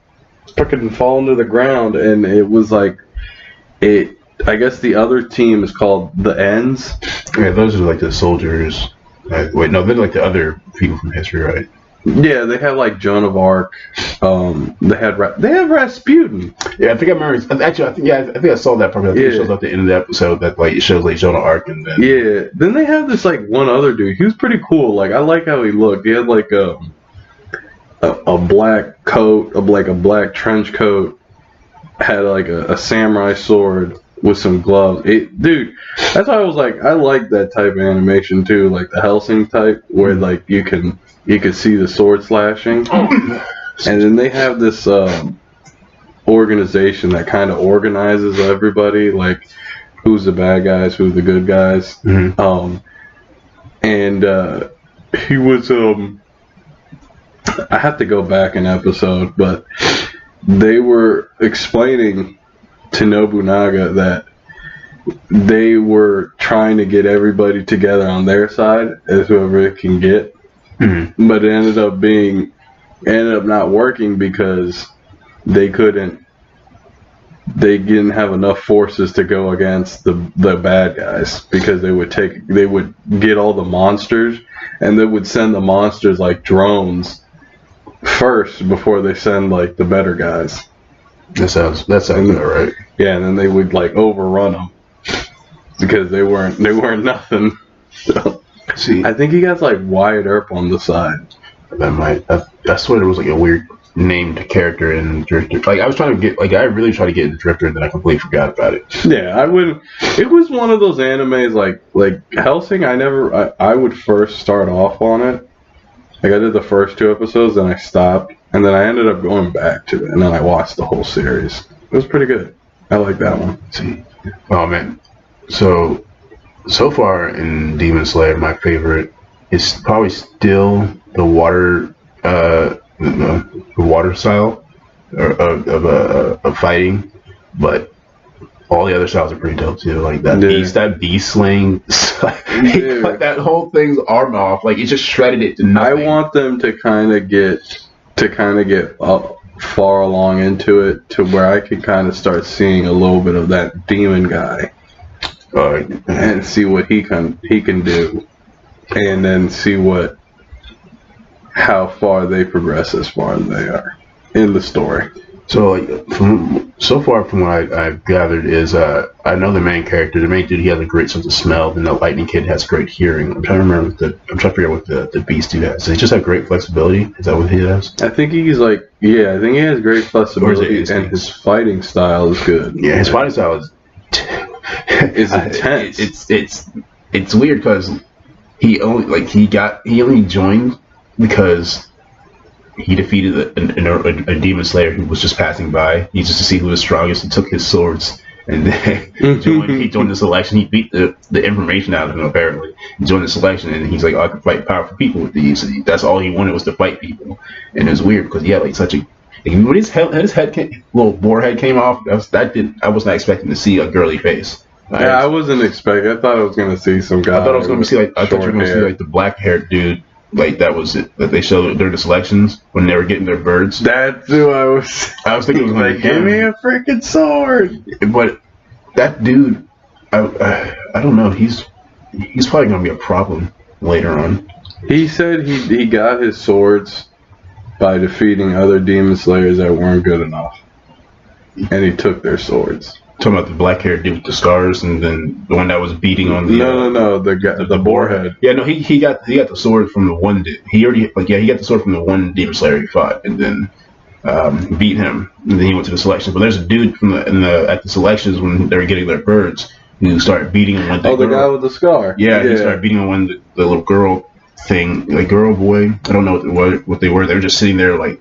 fucking falling to the ground. And it was like, I guess the other team is called the Ends. Yeah, those are like the soldiers. Wait, no, they're like the other people from history, right? Yeah, they have like Joan of Arc. They have Rasputin. Yeah, I think I remember. Actually, I think I saw that part. I think it shows up at the end of the episode that like it shows like Joan of Arc and then. Yeah, then they have this like one other dude. He was pretty cool. Like I like how he looked. He had like a black coat, a black trench coat. Had like a samurai sword with some gloves. Dude, that's why I was like, I like that type of animation too, like the Hellsing type, where like you can see the sword slashing. And then they have this organization that kind of organizes everybody, like who's the bad guys, who's the good guys. Mm-hmm. And he was I have to go back an episode, but they were explaining to Nobunaga that they were trying to get everybody together on their side as whoever it can get. Mm-hmm. But it ended up not working because they couldn't they didn't have enough forces to go against the bad guys, because they would get all the monsters, and they would send the monsters like drones first before they send like the better guys. That sounds good, right? Yeah, and then they would like overrun them because they weren't nothing. So, see, I think he got like Wyatt Earp on the side. I swear there was like a weird named character in Drifter. Like I was trying to get, like I really tried to get into Drifter, and then I completely forgot about it. Yeah, I would. It was one of those animes like Hellsing. I would first start off on it. Like I did the first 2 episodes, then I stopped, and then I ended up going back to it, and then I watched the whole series. It was pretty good. I like that one. See, oh man, so far in Demon Slayer, my favorite is probably still the water. The water style of fighting, but all the other styles are pretty dope too. Like that beast slaying, like that whole thing's arm off. Like it just shredded it to nothing. I want them to kind of get far along into it to where I can kind of start seeing a little bit of that demon guy, and see what he can do, and then see how far they progress as far as they are in the story. So like from what I've gathered is I know the main character, the main dude, he has a great sense of smell, and the lightning kid has great hearing. I'm trying to figure out what the beast dude has. Does he just have great flexibility? Is that what he has? I think he's like, yeah, I think he has great flexibility, and his fighting style is good. Yeah, his fighting style is intense. It's weird because he only joined because he defeated a demon slayer who was just passing by. He just to see who was strongest. He took his swords and then he joined the selection. He beat the information out of him apparently. He joined the selection and he's like, oh, I can fight powerful people with these. And that's all he wanted was to fight people. And it was weird because he had like such a when his little boar head came off. I was not expecting to see a girly face. Yeah, I wasn't expecting. I thought I was going to see some guy. I thought you were going to see like the black haired dude. Like that was it. That they showed during the selections when they were getting their birds. That's who I was. I was thinking it was like, give me a freaking sword. But that dude, I don't know. He's probably gonna be a problem later on. He said he got his swords by defeating other demon slayers that weren't good enough, and he took their swords. Talking about the black haired dude with the scars, and then the one that was beating on the the boar head. Yeah, no, he got the sword from the one dude. He got the sword from the one demon slayer he fought, and then beat him, and then he went to the selections. But there's a dude at the selections when they were getting their birds who started beating him with the guy with the scar. Yeah, he started beating him when the little girl thing, like girl boy. I don't know what they were. They were just sitting there like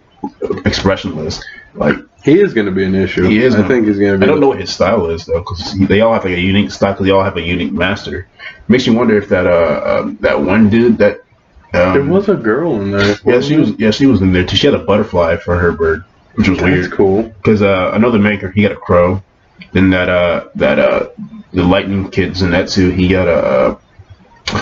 expressionless, like. He is going to be an issue. I think he's going to be. I don't know what his style is though, because they all have like a unique style. Because they all have a unique master. Makes you wonder if that one dude that there was a girl in there. She was in there too. She had a butterfly for her bird, which was weird. That's cool. Because another maker, he got a crow. Then the lightning kids in that too. He got a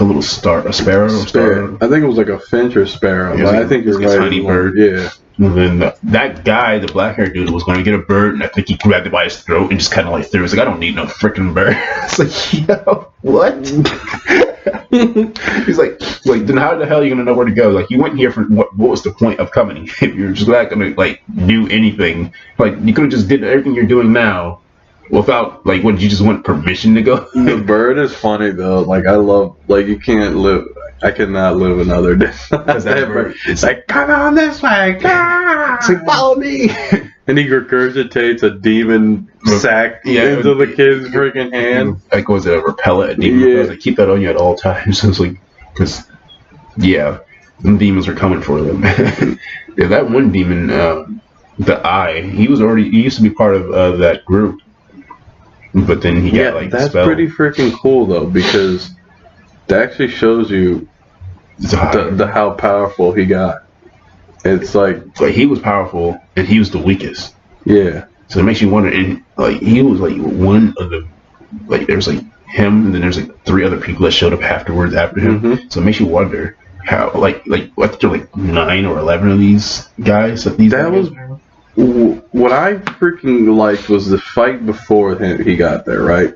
little a sparrow. I think it was like a finch or sparrow. I think you're right. Tiny bird. Yeah. And then that guy, the black haired dude, was going to get a bird, and I think he grabbed it by his throat and just kind of like threw it. He's like, I don't need no freaking bird. It's like, yo, what? He's like, then how the hell are you going to know where to go? Like, you went here for what was the point of coming? If you're just not going to, like, do anything. Like, you could have just did everything you're doing now without, like, what, you just want permission to go? The bird is funny, though. Like, you can't live. I cannot live another day. Because that bird, it's like, come on this way. It's like, follow me. And he regurgitates a demon sack into the kid's freaking hand. Like, was it a repellent? A demon repellent? Like, keep that on you at all times. It's like, because, them demons are coming for them. Yeah, that one demon, the Eye, he used to be part of that group. But then he got, like, that's pretty freaking cool, though, because that actually shows you how powerful he got. It's like he was powerful and he was the weakest. Yeah. So it makes you wonder. And like he was like one of the there's like him and then there's like 3 other people that showed up afterwards after him. Mm-hmm. So it makes you wonder how I think there are like 9 or 11 of these guys. what I freaking liked was the fight before he got there, right?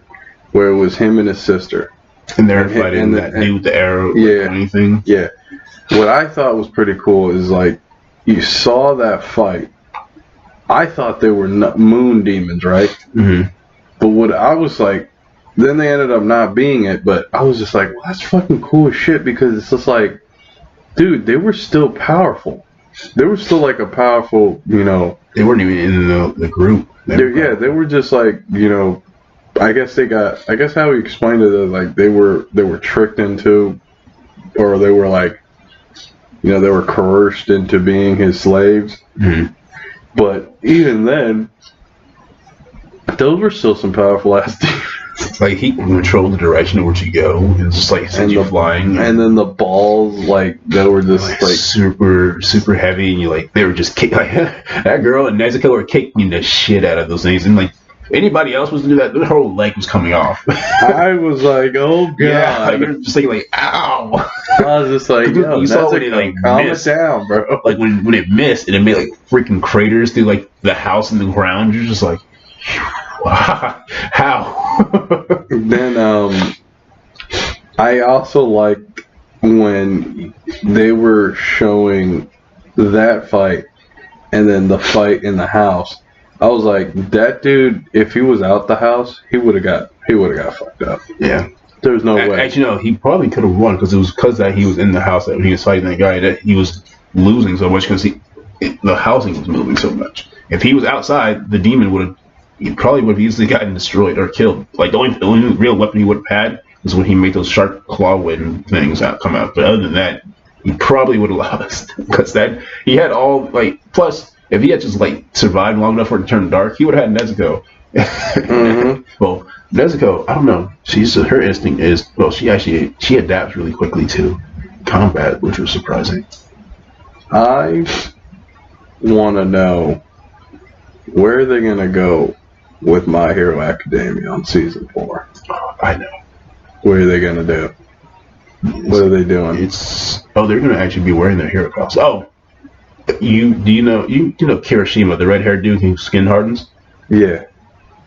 Where it was him and his sister. And they're fighting that dude with the arrow. Yeah. Anything. Yeah. What I thought was pretty cool is like, you saw that fight. I thought they were moon demons, right? Mm-hmm. But what I was like, then they ended up not being it, but I was just like, well, that's fucking cool as shit, because it's just like, dude, they were still powerful. They were still like a powerful, you know. They weren't even in the group. They were just like, you know, I guess how he explained it is like they were tricked into, or they were like, you know, they were coerced into being his slaves. Mm-hmm. But even then, those were still some powerful ass demons. Like he can control the direction in which you go, and just like send you flying. And then the balls, like they were just like super heavy, and you like they were just like that girl and Nezuko were kicking the shit out of those things, and like anybody else was to do that, their whole leg was coming off. I was like, oh god, yeah, you're just thinking like, ow. I was just like, yo, you saw when it like calm missed. It down, bro. Like when it missed and it made like freaking craters through like the house and the ground. You're just like, how? Then I also liked when they were showing that fight and then the fight in the house. I was like, that dude, if he was out the house, he would have got fucked up. Yeah. There's no way. Actually, no, he probably could have won because it was because that he was in the house that when he was fighting that guy that he was losing so much because the housing was moving so much. If he was outside, the demon probably would have easily gotten destroyed or killed. Like the only real weapon he would have had was when he made those sharp claw wind things come out. But other than that, he probably would have lost because that he had all like plus. If he had just like survived long enough for it to turn dark, he would have had Nezuko. Mm-hmm. Well, Nezuko, I don't know. Her instinct is she adapts really quickly to combat, which was surprising. I want to know where are they gonna go with My Hero Academia on season 4. Oh, I know. What are they gonna do? What are they doing? They're gonna actually be wearing their hero costumes. Oh. You know Kirishima, the red-haired dude who skin hardens? Yeah.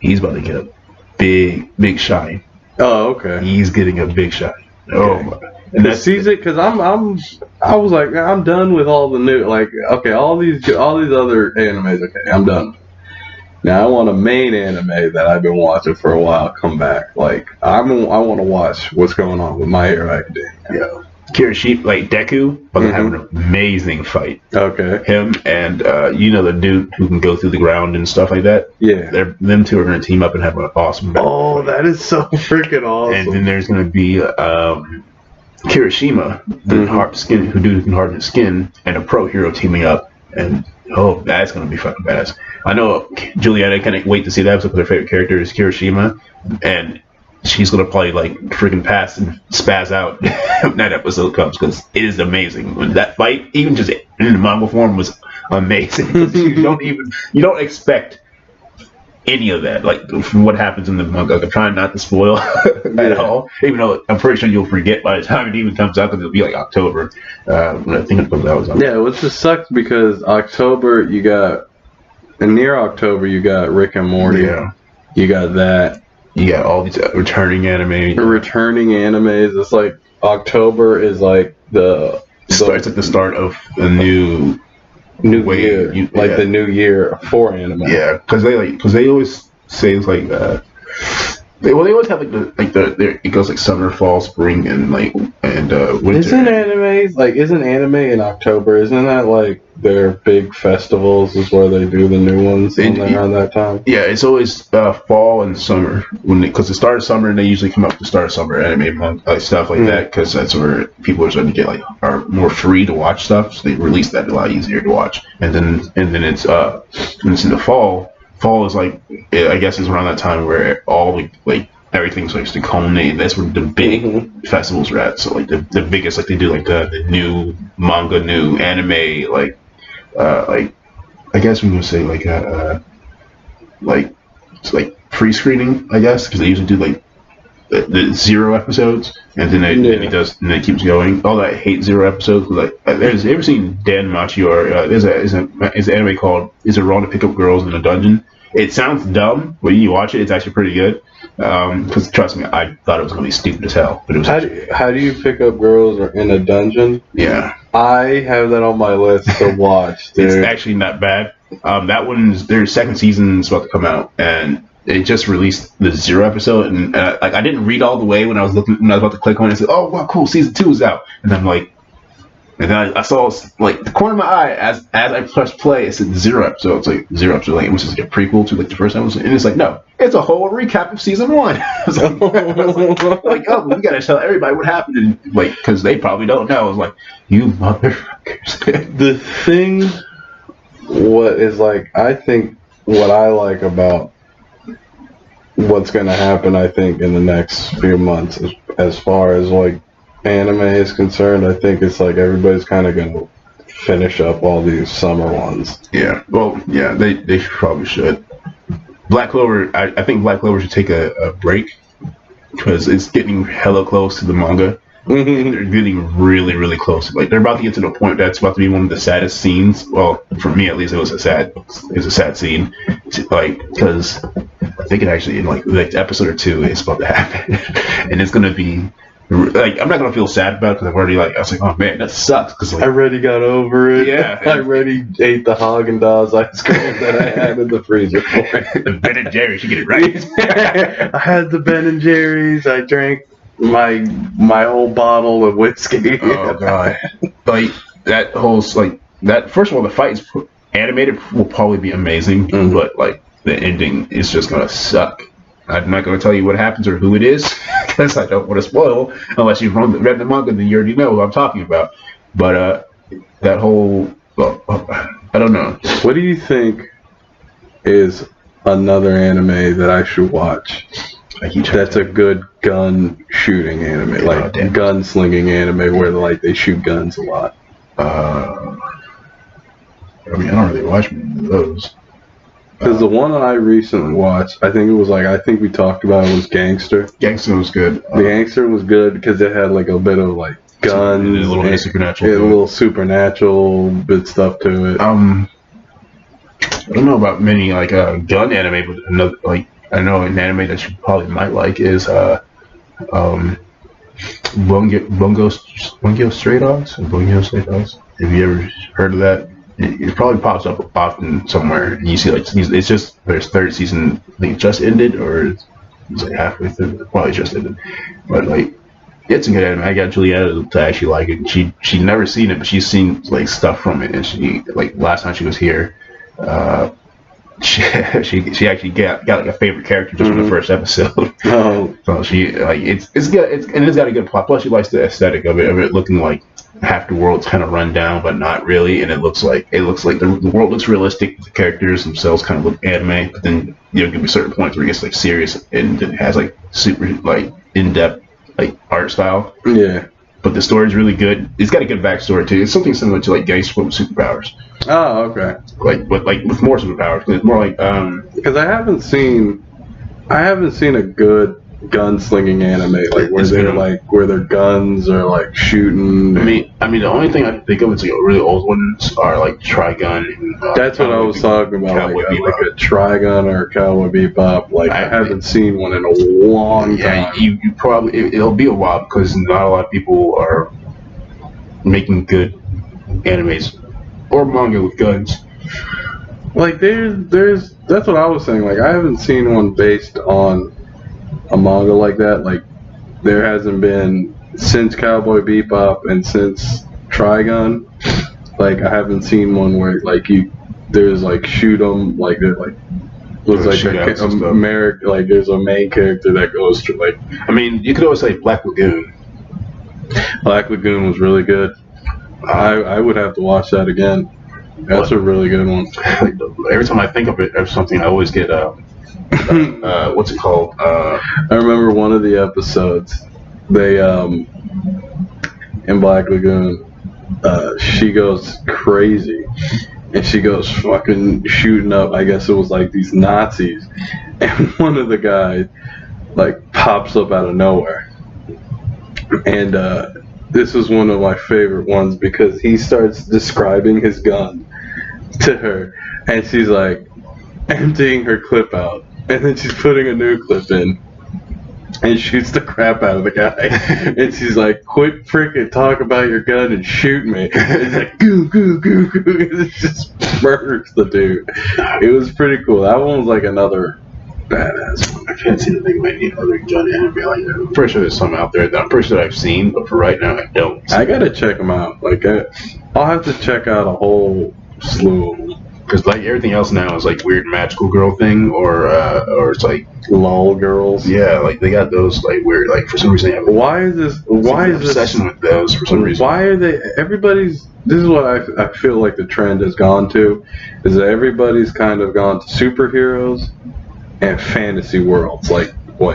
He's about to get a big shine. Oh, okay. He's getting a big shine. Okay. Oh my. And that sees it because I was like, I'm done with all the new, like, okay, all these other animes. Okay, I'm done. Now I want a main anime that I've been watching for a while come back. Like I want to watch what's going on with My Hero Academia. Yeah. Kirishima, like Deku, but they're having an amazing fight. Okay. Him and the dude who can go through the ground and stuff like that. Yeah. Them two are going to team up and have an awesome battle. Oh, that is so freaking awesome. And then there's going to be Kirishima, the who can harden his skin, and a pro hero teaming up, and that's going to be fucking badass. I know Juliana can't wait to see that episode because her favorite character is Kirishima, and she's gonna probably like freaking pass and spaz out when that episode comes because it is amazing. When that fight, even just in the manga form, was amazing. you don't expect any of that, like from what happens in the manga. I'm trying not to spoil at all, even though I'm pretty sure you'll forget by the time it even comes out because it'll be like October. When I think it comes out. Yeah, which just sucks because October near October you got Rick and Morty. Yeah. You got that. You got all these returning anime. Returning animes. It's like October is like it's like the start of a new year, the new year for anime. Yeah, because they always say it's like they always have it goes like summer, fall, spring, and winter. Isn't anime in October? Isn't that like their big festivals? Is where they do the new ones around that time? Yeah, it's always fall and summer because the start of summer and they usually come up to start of summer anime stuff like that because that's where people are starting to get are more free to watch stuff. So they release that a lot easier to watch, and then it's when it's in the fall. Fall is I guess is around that time where all everything starts to culminate. That's where the big festivals are at. So the biggest they do the new manga, new anime I guess we're gonna say it's pre-screening I guess because they usually do the 0 episodes, and then he does, and then it keeps going. All that I hate 0 episodes. Like, there's ever seen Dan Machi or there's an anime called Is It Wrong to Pick Up Girls in a Dungeon? It sounds dumb, but when you watch it, it's actually pretty good. Because trust me, I thought it was going to be stupid as hell, but it was. How do you pick up girls in a dungeon? Yeah, I have that on my list to watch. Dude. It's actually not bad. That one's their second season is about to come out, and it just released the 0 episode, and like I didn't read all the way when I was about to click on it. And said, "Oh wow, cool, season 2 is out," and I'm like. And then I saw like the corner of my eye as I pressed play. It said 0 episode. It's like 0 episode. Like it was just like a prequel to like the first episode. And it's like no, it's a whole recap of season 1. I was like, oh, we gotta tell everybody what happened, and like because they probably don't know. I was like, you motherfuckers. The thing, what is like, I think what I like about what's gonna happen, I think in the next few months, as far as like. Anime is concerned, I think it's like everybody's kind of gonna finish up all these summer ones. Yeah, well, yeah, they probably should. Black Clover, I think Black Clover should take a break because it's getting hella close to the manga. Mm-hmm. They're getting really, really close. Like they're about to get to the point that's about to be one of the saddest scenes. Well, for me at least, it was a sad scene. Like because I think it actually in like the next episode or 2 it's about to happen, and it's gonna be. Like I'm not gonna feel sad about it because I've already I was like, oh man, that sucks. Because like, I already got over it. Yeah, I already ate the Haagen-Dazs ice cream that I had in the freezer. The Ben and Jerry's, you get it right. I had the Ben and Jerry's. I drank my whole bottle of whiskey. Oh god, like that whole like that. First of all, the fight is animated will probably be amazing, but like the ending is just gonna suck. I'm not going to tell you what happens or who it is because I don't want to spoil unless you've read the manga, then you already know what I'm talking about. But that whole, well, I don't know. What do you think is another anime that I should watch? That's a good gun shooting anime, like gun slinging anime where like they shoot guns a lot. I mean, I don't really watch many of those. Because the one that I recently watched, I think we talked about it was Gangster. Gangster was good. The Gangster was good because it had like a bit of like guns, a little bit of supernatural, a little supernatural bit stuff to it. I don't know about many like gun anime, but another like I know an anime that you probably might like is Bungo Stray Dogs. Bungo Stray Dogs. Have you ever heard of that? It probably pops up often somewhere, and you see like it's just there's 3rd season. I think it just ended, or it's like halfway through. It probably just ended, but like it's a good anime. I got Julietta to actually like it. She'd never seen it, but she's seen like stuff from it, and she like last time she was here, she actually got like a favorite character just from the first episode. Oh, so she like it's good. It's got a good plot. Plus, she likes the aesthetic of it looking like. Half the world's kind of run down, but not really, and it looks like the world looks realistic. The characters themselves kind of look anime, but then give me certain points where it gets like serious and it has like super like in-depth like art style. Yeah, but the story's really good. It's got a good backstory too. It's something similar to like Gangster with superpowers. Oh, okay. But with more superpowers. Cause it's more like because I haven't seen a good gunslinging anime like where their guns are like shooting. I mean the only thing I can think of is like really old ones are like Trigun. And, that's what I was talking about, like a Trigun or a Cowboy Bebop. Like I haven't seen one in a long time. You probably it'll be a while because not a lot of people are making good animes or manga with guns. Like there's that's what I was saying. Like I haven't seen one based on a manga like that. Like there hasn't been since Cowboy Bebop and since Trigun. Like I haven't seen one where like there's like shoot 'em like they're like looks like like there's a main character that goes through like. I mean, you could always say Black Lagoon. Black Lagoon was really good. I would have to watch that again. That's a really good one. Every time I think of it, of something, I always get what's it called? I remember one of the episodes. They in Black Lagoon, she goes crazy, and she goes fucking shooting up. I guess it was like these Nazis, and one of the guys like pops up out of nowhere. And this was one of my favorite ones because he starts describing his gun to her, and she's like emptying her clip out, and then she's putting a new clip in, and shoots the crap out of the guy. And she's like, "Quit freaking talk about your gun and shoot me." And he's like, "Goo goo goo goo," and it just murders the dude. It was pretty cool. That one was like another badass one. I can't seem to think of any other gun anime like that. I'm pretty sure there's some out there that I'm pretty sure I've seen, but for right now I don't. I gotta check them out. Like I'll have to check out a whole slew of them. Because like everything else now is like weird magical girl thing, or it's like lol girls. Yeah, like they got those like weird, like for some reason they have why is this obsession with those for some reason. Why are they this is what I feel like the trend has gone to, is that everybody's kind of gone to superheroes and fantasy worlds, like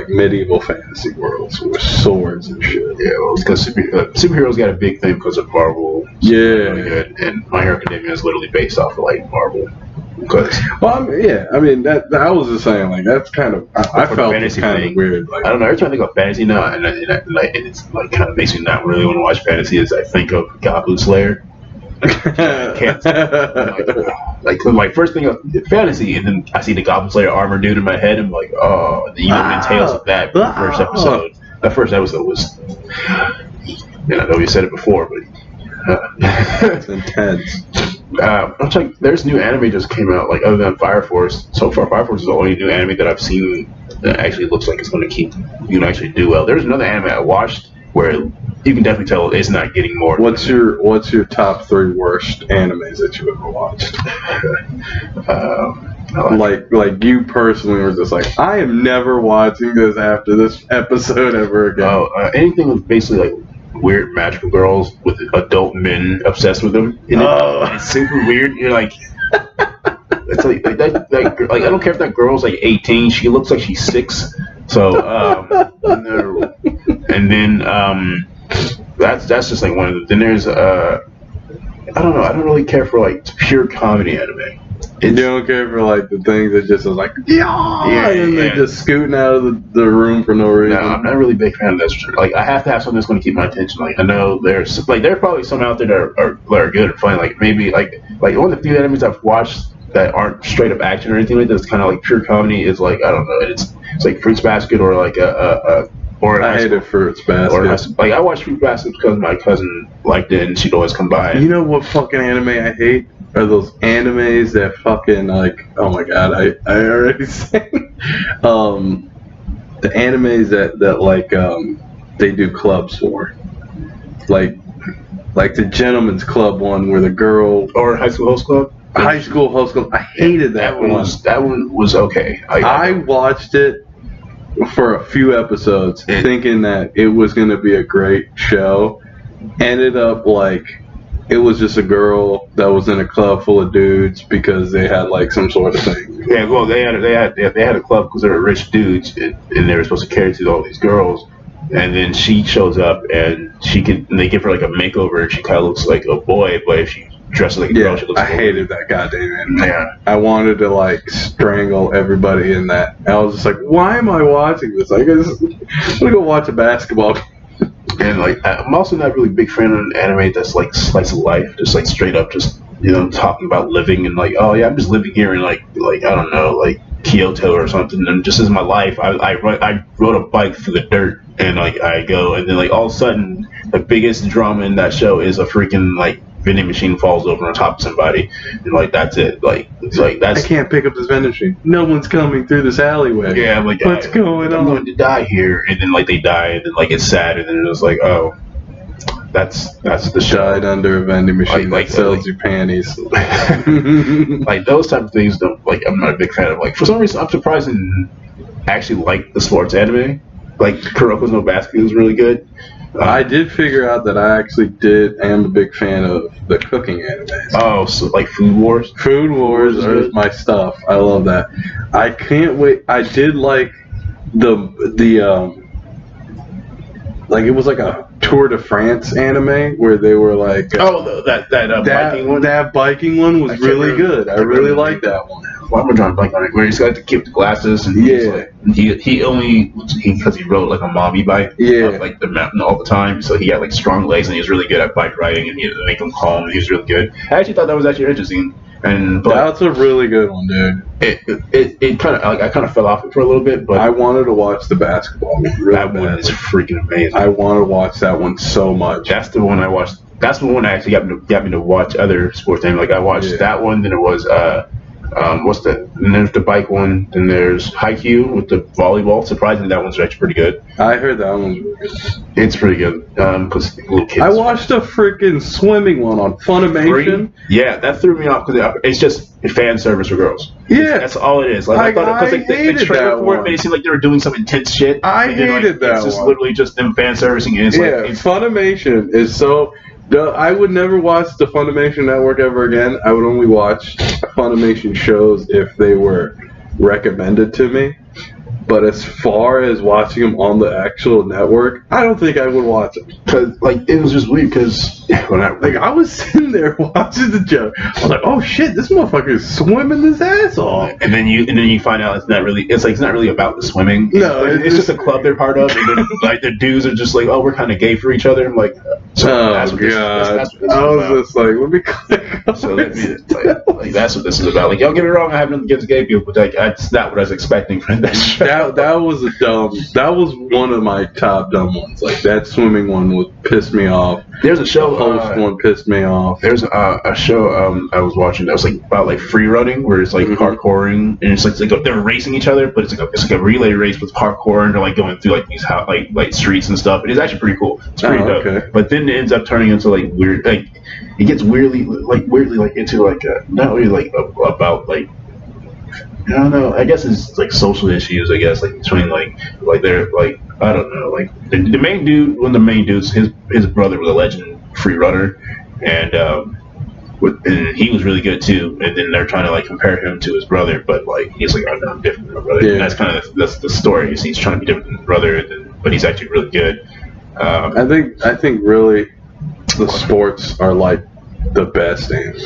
medieval fantasy worlds with swords and shit. Yeah, well, it's because superheroes got a big thing because of Marvel. Yeah, really good, and My Hero Academia is literally based off of like Marvel. Well, I mean that I was just saying, like that's kind of I felt it's kind of weird. Like, I don't know. Every time I think of fantasy now, and it's like kind of makes me not really want to watch fantasy. Is I think of Goblin Slayer. Can't like first thing of fantasy, and then I see the Goblin Slayer armor dude in my head, and I'm like, oh, the even entails of that first episode. That first episode was, and I know you said it before, but it's intense. I'm like, there's new anime just came out, like other than Fire Force. So far, Fire Force is the only new anime that I've seen that actually looks like it's going to actually do well. There's another anime I watched where you can definitely tell it's not getting more. What's your top 3 worst animes that you ever watched? Like you personally were just like, I am never watching this after this episode ever again. Oh, anything with basically like weird magical girls with adult men obsessed with them. It's super weird. You're like, it's like I don't care if that girl's like 18. She looks like she's 6. So no. And then that's just like one of them. Then there's I don't know. I don't really care for like pure comedy anime. You don't care for like the things that just is like and they just scooting out of the room for no reason. No, I'm not really a big fan of this. Like I have to have something that's going to keep my attention. Like I know there's like there are probably some out there that are good and funny. Like maybe like one of the few animes I've watched that aren't straight up action or anything like that. It's kind of like pure comedy. Is like I don't know. It's like Fruits Basket or like I hated Fruits Basket. Like I watched Fruits Basket because my cousin liked it and she'd always come by. You know what fucking anime I hate? Are those animes that fucking like, oh my god, I already said the animes that like they do clubs for, like the Gentleman's Club one where the girl, or High School Host Club. High School Host Club. I hated that one. That one was okay. I watched it for a few episodes thinking that it was going to be a great show. Ended up like it was just a girl that was in a club full of dudes because they had like some sort of thing. Yeah, well, they had a club because they were rich dudes, and they were supposed to cater to all these girls. And then she shows up, and they give her like a makeover, and she kind of looks like a boy, but if she dresses like a girl, she looks like a boy. I hated that goddamn anime. Yeah. I wanted to like strangle everybody in that. I was just like, why am I watching this? I'm gonna go watch a basketball game. And like, I'm also not really a big fan of an anime that's like slice of life, just like straight up, just talking about living and like, oh yeah, I'm just living here in like I don't know, like Kyoto or something, and just as my life, I rode a bike through the dirt, and like I go, and then like all of a sudden, the biggest drama in that show is a freaking like vending machine falls over on top of somebody, and like that's it. Like it's like that's. I can't pick up this vending machine. No one's coming through this alleyway. Yeah, I'm like, what's going on? I'm going to die here, and then like they die, and then like it's sad, and then it's like, oh, that's the show. Died under a vending machine that sells you panties. Like those type of things don't like. I'm not a big fan of. Like for some reason, I'm surprised and actually like the sports anime. Like Kuroko's No Basket is really good. I did figure out that I actually am a big fan of the cooking animes. Oh, so like Food Wars? Food Wars is my stuff. I love that. I can't wait. I did like the like it was like a Tour de France anime where they were like that biking one? That biking one was really good. I really liked that one. why am I drawing a blank on it? Where he's got to keep the glasses and he only because he rode like a mommy bike up like the mountain all the time, so he had like strong legs and he was really good at bike riding and he would make him calm and he was really good. I actually thought that was actually interesting. And that's a really good one, dude. It kind of like I kind of fell off it for a little bit, but I wanted to watch the basketball one. Really that one is freaking amazing. I want to watch that one so much. That's the one I watched. That's the one that actually got me to watch other sports anime. Like I watched that one, then it was what's that? And there's the bike one. Then there's Haikyuu with the volleyball. Surprisingly, that one's actually pretty good. I heard that one. It's pretty good because little kids. I watched a freaking swimming one on Funimation. Yeah, that threw me off because it's just a fan service for girls. Yeah, that's all it is. Like I thought because the trailer for it made it seem like they were doing some intense shit. I hated that. It's just literally just them fan servicing. And it's Funimation is so. I would never watch the Funimation network ever again. I would only watch Funimation shows if they were recommended to me. But as far as watching them on the actual network, I don't think I would watch them. Cause like it was just weird because I was sitting there watching the show. I was like, oh shit, this motherfucker is swimming his ass off. And then you find out it's not really about the swimming. No, it's just a club they're part of, and then like the dudes are just like, oh, we're kind of gay for each other. I'm like, that's what this is just like, let me click. So like that's what this is about. Like, don't get me wrong, I have nothing against gay people, but like that's not what I was expecting from that show. That was that was one of my top dumb ones. Like that swimming one would piss me off. There's a show. The host one pissed me off. There's a show I was watching that was like about like free running, where it's like parkouring, and it's like they're racing each other, but it's like a relay race with parkour, and they're like going through like these like streets and stuff. It is actually pretty cool. It's pretty dope. Okay. But then it ends up turning into like weird, like it gets weirdly like into like not really like about like. I don't know. I guess it's like social issues. I guess like between like they're like I don't know. Like the main dude, one of the main dudes, his brother was a legend free runner, and and he was really good too. And then they're trying to like compare him to his brother, but like he's like I'm different than my brother. Yeah. And that's the story. He's trying to be different than his brother, but he's actually really good. I think really the sports are like the best anime.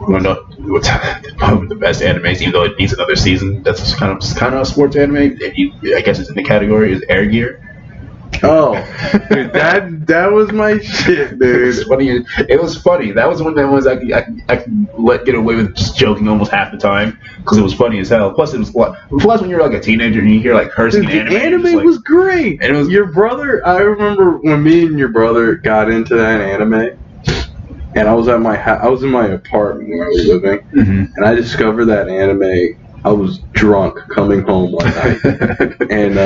What's probably the best animes, even though it needs another season. That's kind of a sports anime. I guess it's in the category is Air Gear. Oh, dude, that was my shit, dude. It was funny. That was one of the ones I could let get away with just joking almost half the time because it was funny as hell. Plus when you're like a teenager and you hear like cursing. Dude, the anime was great. And it was your brother. I remember when me and your brother got into that anime. And I was at I was in my apartment where I was living, and I discovered that anime. I was drunk coming home one night, and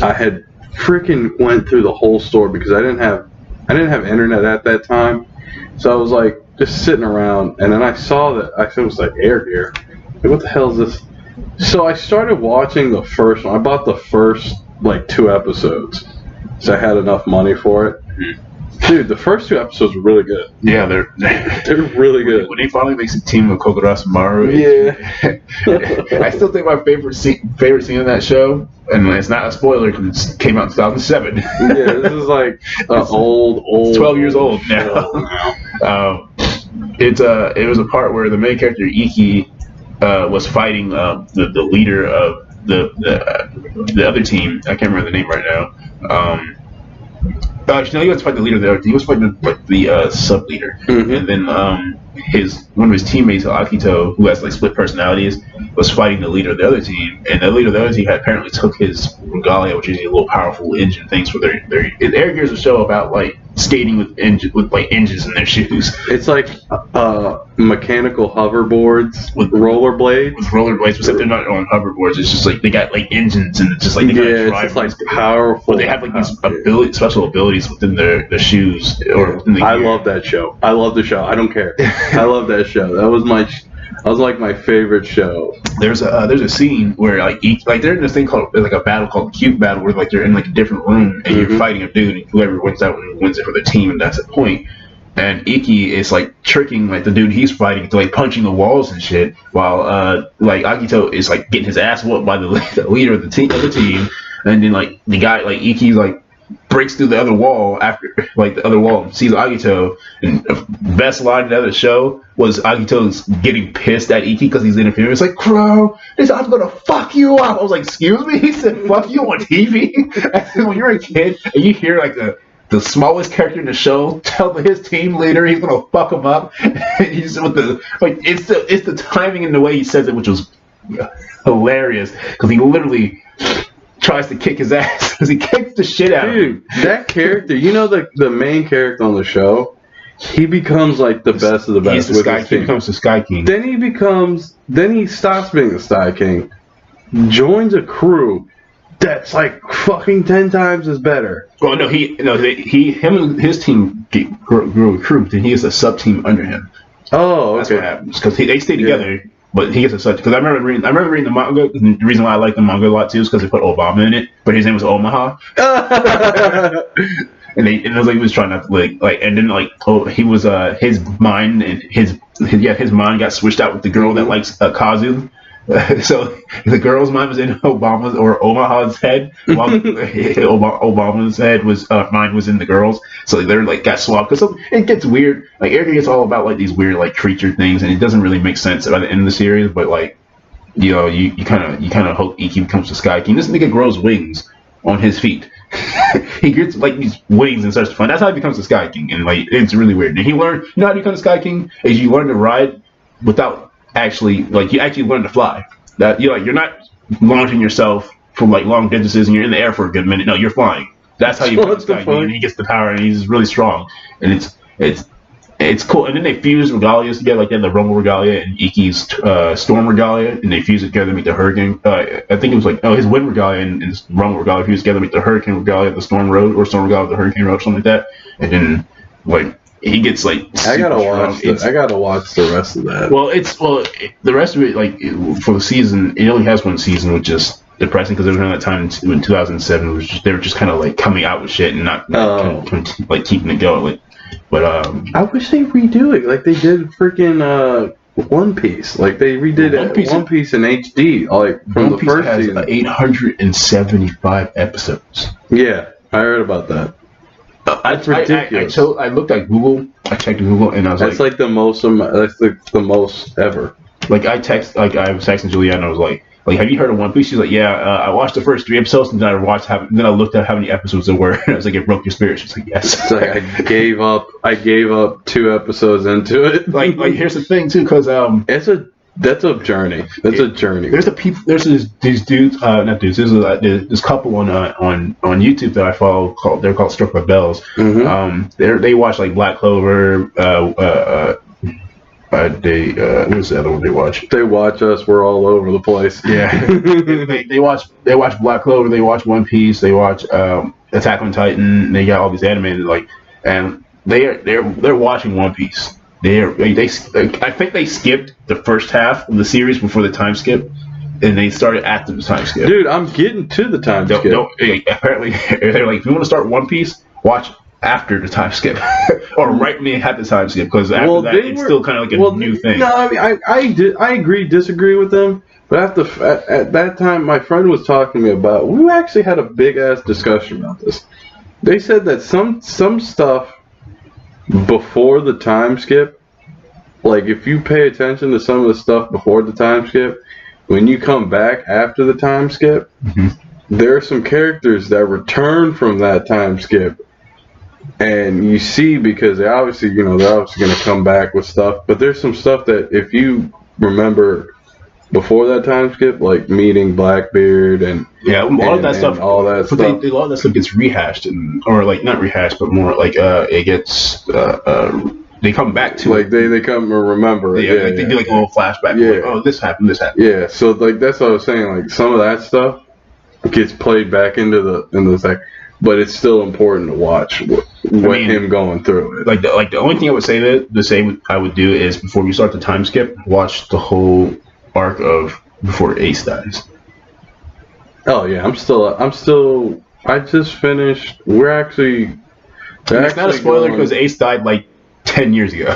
I had freaking went through the whole store because I didn't have internet at that time, so I was like just sitting around, and then I saw that it was like Air Gear. Like, what the hell is this? So I started watching the first one. I bought the first like 2 episodes, so I had enough money for it. Dude, the first 2 episodes were really good. Yeah, they're really good. When he finally makes a team with Kogurasu Maru, I still think my favorite scene in that show, and it's not a spoiler because it came out in 2007. Yeah, this is like old. It's 12 years old now. It was a part where the main character Iki was fighting the leader of the other team. I can't remember the name right now. Actually, no, he was fighting the leader there. He was fighting the sub leader, and then one of his teammates, Akito, who has like split personalities, was fighting the leader of the other team, and the leader of the other team had apparently took his regalia, which is a little powerful engine things for their Air Gear is a show about like skating with engines in their shoes. It's like mechanical hoverboards with rollerblades. Except they're not on hoverboards. It's just like they got like engines and it's just like they got drive. It's like powerful. But they have like these special abilities within their shoes or within the gear. I love that show. I love the show. I don't care. I love that show. That was like my favorite show. There's a scene where they're in this thing called like a battle called the Cube Battle where like they're in like a different room and you're fighting a dude and whoever wins that one wins it for the team and that's the point. And Iki is like tricking like the dude he's fighting to like punching the walls and shit while like Akito is like getting his ass whooped by the leader of the team and then like the guy like Iki's like breaks through the other wall after, like, the other wall, sees Agito, and the best line of the show was Agito's getting pissed at Iki because he's interfering. It's like, Crow, I'm gonna fuck you up. I was like, excuse me? He said, fuck you on TV? When you're a kid and you hear, like, the smallest character in the show tell his team leader he's gonna fuck him up, he's with the, like, it's the timing and the way he says it, which was hilarious, because he literally tries to kick his ass because he kicks the shit out of him. Dude, that character, the main character on the show, he becomes like the best of the best. He's the Sky King. He becomes the Sky King. Then he stops being the Sky King, joins a crew that's like fucking 10 times as better. Well, no, him and his team grew recruited, and he has a sub team under him. Oh, okay. That's what happens, because they stay together. Yeah. But he gets a such, because I remember reading the manga. The reason why I like the manga a lot too is because they put Obama in it, but his name was Omaha. and it was like he was trying to and then he was his mind and his mind got switched out with the girl that likes Kazu. So the girl's mind was in Obama's or Omaha's head, while Obama's head was mind was in the girl's. So they're like got swapped, because it gets weird. Like everything is all about like these weird like creature things, and it doesn't really make sense by the end of the series. But like, you kind of hope Iki becomes the Sky King. This nigga grows wings on his feet. He gets like these wings and starts to fly. That's how he becomes the Sky King, and like it's really weird. And he learned, how to become the Sky King is you learn to ride without. You actually learn to fly. That you're not launching yourself from like long distances and you're in the air for a good minute. No, you're flying. That's how you become Sky King, and he gets the power, and he's really strong, and it's cool. And then they fuse regalias together, like they had the Rumble Regalia and Iki's Storm Regalia, and they fuse it together to make the Hurricane. I think it was like his Wind Regalia and his Rumble Regalia fused together to make the Hurricane Regalia, the Storm Road, or Storm Regalia, the Hurricane Road, something like that. And then like. He gets like. I gotta watch the rest of that. The rest of it, like for the season, it only has one season, which is depressing because it was around that time in 2007. They were just kind of like coming out with shit and not like keeping it going. Like, but I wish they redo it like they did freaking One Piece. Like they redid One Piece in HD, like from the first season. 875 episodes. Yeah, I heard about that. That's ridiculous. I looked at Google. I checked Google, and I was that's like the most. That's the most ever. Like I was texting Julianne, and I was like, have you heard of One Piece? She's like, yeah. I watched the first 3 episodes, and then I looked at how many episodes there were. And I was like, it broke your spirit. She's like, yes. It's like I gave up 2 episodes into it. like here's the thing too, because That's a journey. A journey. There's these dudes, not dudes. There's this couple on YouTube that I follow. They're called Struck by Bells. Mm-hmm. They watch like Black Clover. What's the other one they watch? They watch us. We're all over the place. Yeah. they watch Black Clover. They watch One Piece. They watch Attack on Titan. They got all these animated and they're watching One Piece. I think they skipped the first half of the series before the time skip, and they started after the time skip. Dude, I'm getting to the time skip. Apparently, they're like, if you want to start One Piece, watch after the time skip, or right when they had the time skip, because after it's still kind of like a new thing. No, I mean, I agree, disagree with them, but at that time, my friend was talking to me about. We actually had a big ass discussion about this. They said that some stuff. Before the time skip, like if you pay attention to some of the stuff before the time skip, when you come back after the time skip, mm-hmm. there are some characters that return from that time skip, and you see because they're obviously going to come back with stuff, but there's some stuff that if you remember before that time skip, like meeting Blackbeard and all that stuff gets rehashed or like not rehashed, but more like it gets they come back to like they come and remember it. They do like a little flashback. Yeah. Like, oh, this happened. Yeah, so like that's what I was saying. Like some of that stuff gets played back into the thing, but it's still important to watch him going through it. Like the only thing I would say I would do is before you start the time skip, watch the whole arc of before Ace dies. Oh yeah, I just finished. It's not a spoiler because Ace died like 10 years ago.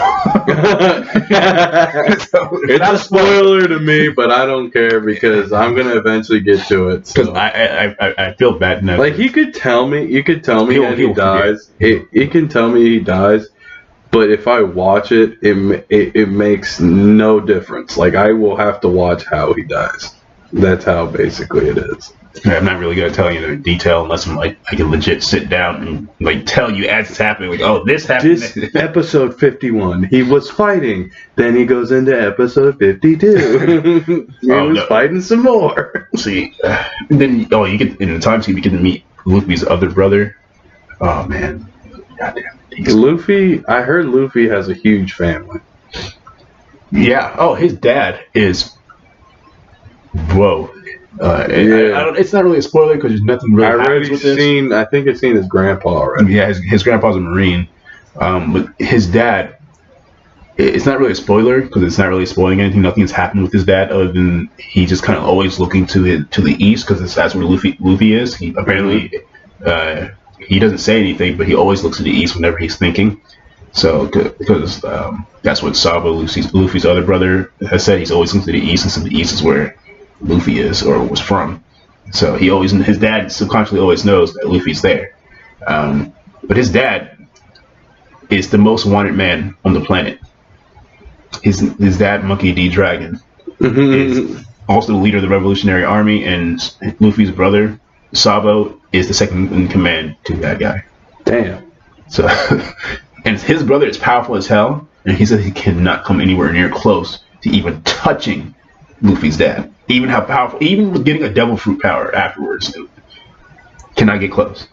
It's a spoiler to me, but I don't care because I'm gonna eventually get to it. Because I feel bad now. Like he could tell me that he dies. He can tell me he dies, but if I watch it, it makes no difference. Like I will have to watch how he dies. That's how basically it is. I'm not really good at telling you the detail unless I'm like I can legit sit down and like tell you as it's happening. Like, oh, this happened. This episode 51, he was fighting. Then he goes into episode 52. He was fighting some more. See, then you get in the time skip, you get to meet Luffy's other brother. Oh man, goddamn. Luffy. I heard Luffy has a huge family. Yeah. Oh, his dad is. Whoa. It's not really a spoiler because there's nothing really happens with this. I think I've seen his grandpa already. Yeah, his grandpa's a Marine. But his dad, it's not really a spoiler because it's not really spoiling anything. Nothing's happened with his dad other than he just kind of always looking to the east because that's where Luffy is. He apparently he doesn't say anything, but he always looks to the east whenever he's thinking. So because that's what Sabo, Luffy's other brother, has said. He's always looking to the east, and so the east is where Luffy is or was from. So his dad subconsciously always knows that Luffy's there. But his dad is the most wanted man on the planet. His dad, Monkey D. Dragon, is also the leader of the Revolutionary Army, and Luffy's brother, Sabo, is the second in command to that guy. Damn. So, and his brother is powerful as hell, and he said he cannot come anywhere near close to even touching Luffy's dad. Even how powerful, even with getting a devil fruit power afterwards, cannot get close.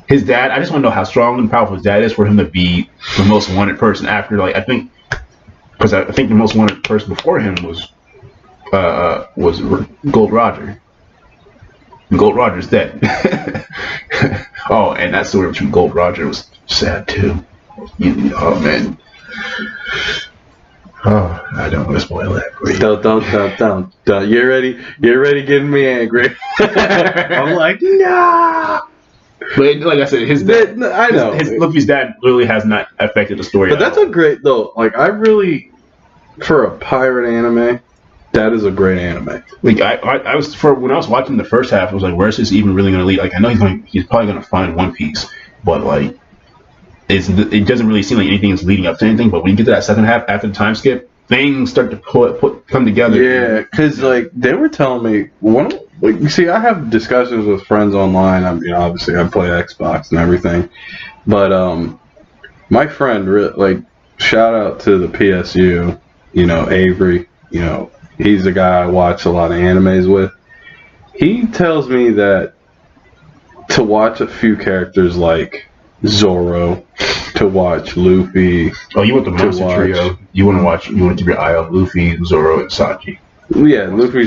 His dad, I just want to know how strong and powerful his dad is for him to be the most wanted person after, like, I think the most wanted person before him was Gold Roger. And Gold Roger's dead. Oh, and that story between Gold Roger was sad too. Oh man. Oh, I don't want to spoil that for you. Don't. You're ready getting me angry. I'm like, nah. But like I said, his dad, I know. Luffy's dad literally has not affected the story. But that's a great, though. Like, I really, for a pirate anime, that is a great anime. Like, I was, when I was watching the first half, I was like, where's this even really going to lead? Like, I know he's probably going to find One Piece, but like, it doesn't really seem like anything is leading up to anything. But when you get to that second half after the time skip, things start to come together. Yeah, because like they were telling me you see, I have discussions with friends online. I mean, obviously I play Xbox and everything, but my friend, like, shout out to the PSU, Avery, he's the guy I watch a lot of animes with. He tells me that to watch a few characters like Zoro, to watch Luffy. Oh, you want the monster trio? You want to keep your eye on Luffy, Zoro, and Sanji. Yeah, Luffy,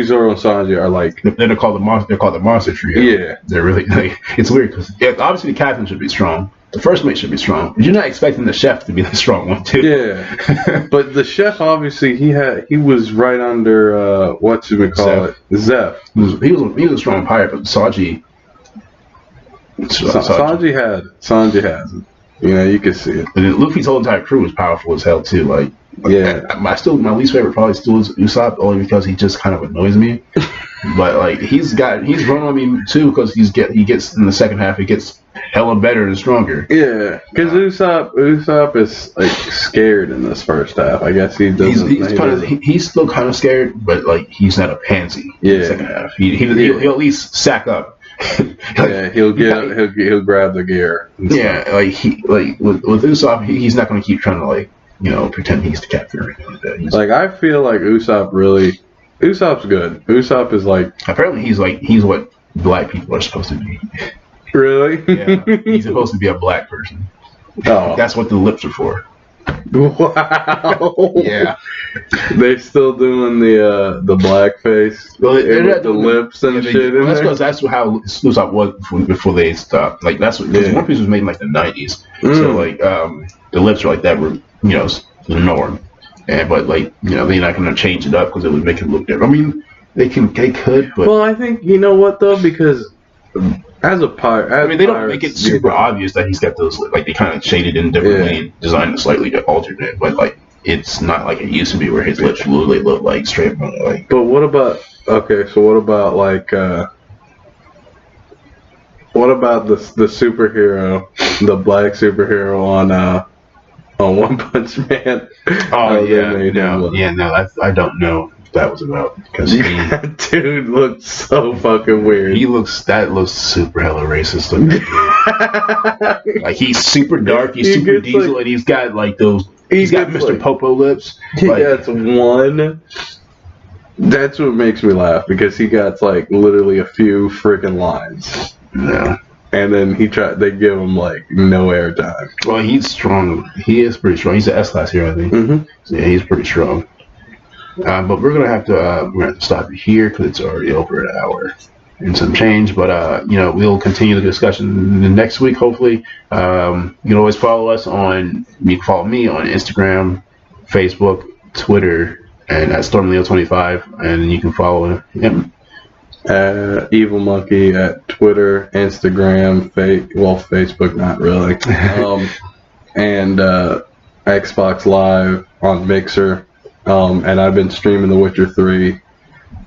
Zoro, and Sanji are like they're called the monster trio. Yeah, they're really like, it's weird because obviously the captain should be strong. The first mate should be strong. But you're not expecting the chef to be the strong one too. Yeah, but the chef obviously he was right under Zeph. He was a strong pirate, but Sanji. Sanji has it. You can see it. And Luffy's whole entire crew is powerful as hell too. Like yeah, my least favorite probably still is Usopp, only because he just kind of annoys me. But like he's run on me too because he gets in the second half, he gets hella better and stronger. Yeah, because Usopp is like scared in this first half. I guess he doesn't. He's still kind of scared, but like he's not a pansy. Yeah, in the second half. He'll at least sack up. Yeah, he'll grab the gear. Yeah, with Usopp, he's not going to keep trying to pretend he's the captain or anything like that. I feel like Usopp's good. Usopp is like, apparently he's what black people are supposed to be. Really? Yeah, he's supposed to be a black person. Oh, that's what the lips are for. Wow. Yeah. They're still doing the blackface. Well, with the lips and shit in there. That's how Usopp was before they stopped. Like that's what One Piece was made in like the 90s. So like the lips are like that were the norm. But they're not gonna change it up because it would make it look different. I mean, they could, but well, I think you know what though, because As a pirate, I mean, they don't make it super obvious that he's got those, like, they kind of shaded in differently and designed it slightly to alternate it, but, like, it's not like it used to be where his lips literally look like straight from, like. But what about, like, what about the superhero, the black superhero on One Punch Man? Oh, I don't know what that was about, because dude looks so fucking weird. That looks super hella racist looking. Like, he's super dark, he's super diesel, like, and he's got like those. He's got Mr. Like, Popo lips. That's one. That's what makes me laugh, because he got like literally a few freaking lines. Yeah. And then they give him like no airtime. Well, he's strong. He is pretty strong. He's an S-class hero, I think. Mm-hmm. So, yeah, he's pretty strong. But we're gonna have to stop it here because it's already over an hour and some change. But we'll continue the discussion the next week. Hopefully, you can always follow us on. You can follow me on Instagram, Facebook, Twitter, and at StormLeo25, and you can follow him. Evil Monkey at Twitter, Instagram, Facebook, not really, and Xbox Live on Mixer. And I've been streaming The Witcher 3,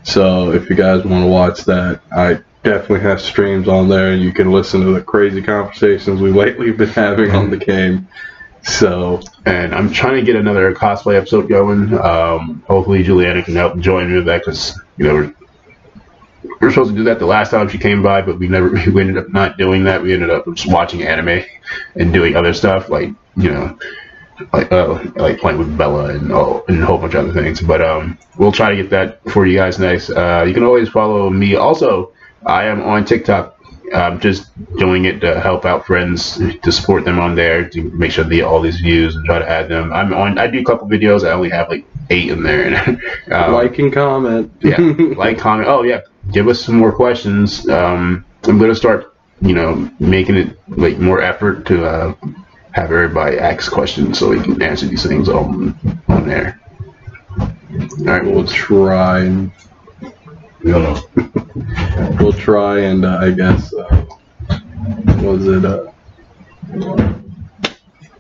so if you guys want to watch that, I definitely have streams on there, and you can listen to the crazy conversations we've lately been having on the game. So, and I'm trying to get another cosplay episode going. Hopefully Juliana can help join me with that, because we're supposed to do that the last time she came by, but we ended up not doing that. We ended up just watching anime and doing other stuff, like playing with Bella and a whole bunch of other things. But we'll try to get that for you guys next. You can always follow me. Also, I am on TikTok. I'm just doing it to help out friends, to support them on there, to make sure they get all these views and try to add them. I do a couple videos. I only have like 8 in there. Like and comment. Yeah, like, comment. Oh yeah, give us some more questions. I'm gonna start, making it like more effort to have everybody ask questions so we can answer these things on there. All right, we'll try. We'll try, and I guess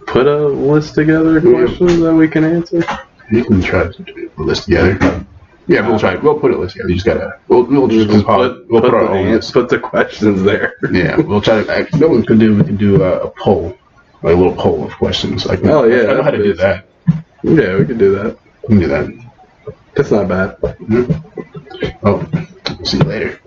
put a list together of questions that we can answer. You can try to do a list together. Yeah, we'll try. We'll put a list together. You just gotta. We'll just put our own list. Put the questions there. Yeah, we'll try to. Actually, what we can do? We can do a poll. Like a little poll of questions. Like, oh yeah, I know how to do that. Yeah, we can do that. We can do that. That's not bad. Mm-hmm. Oh, see you later.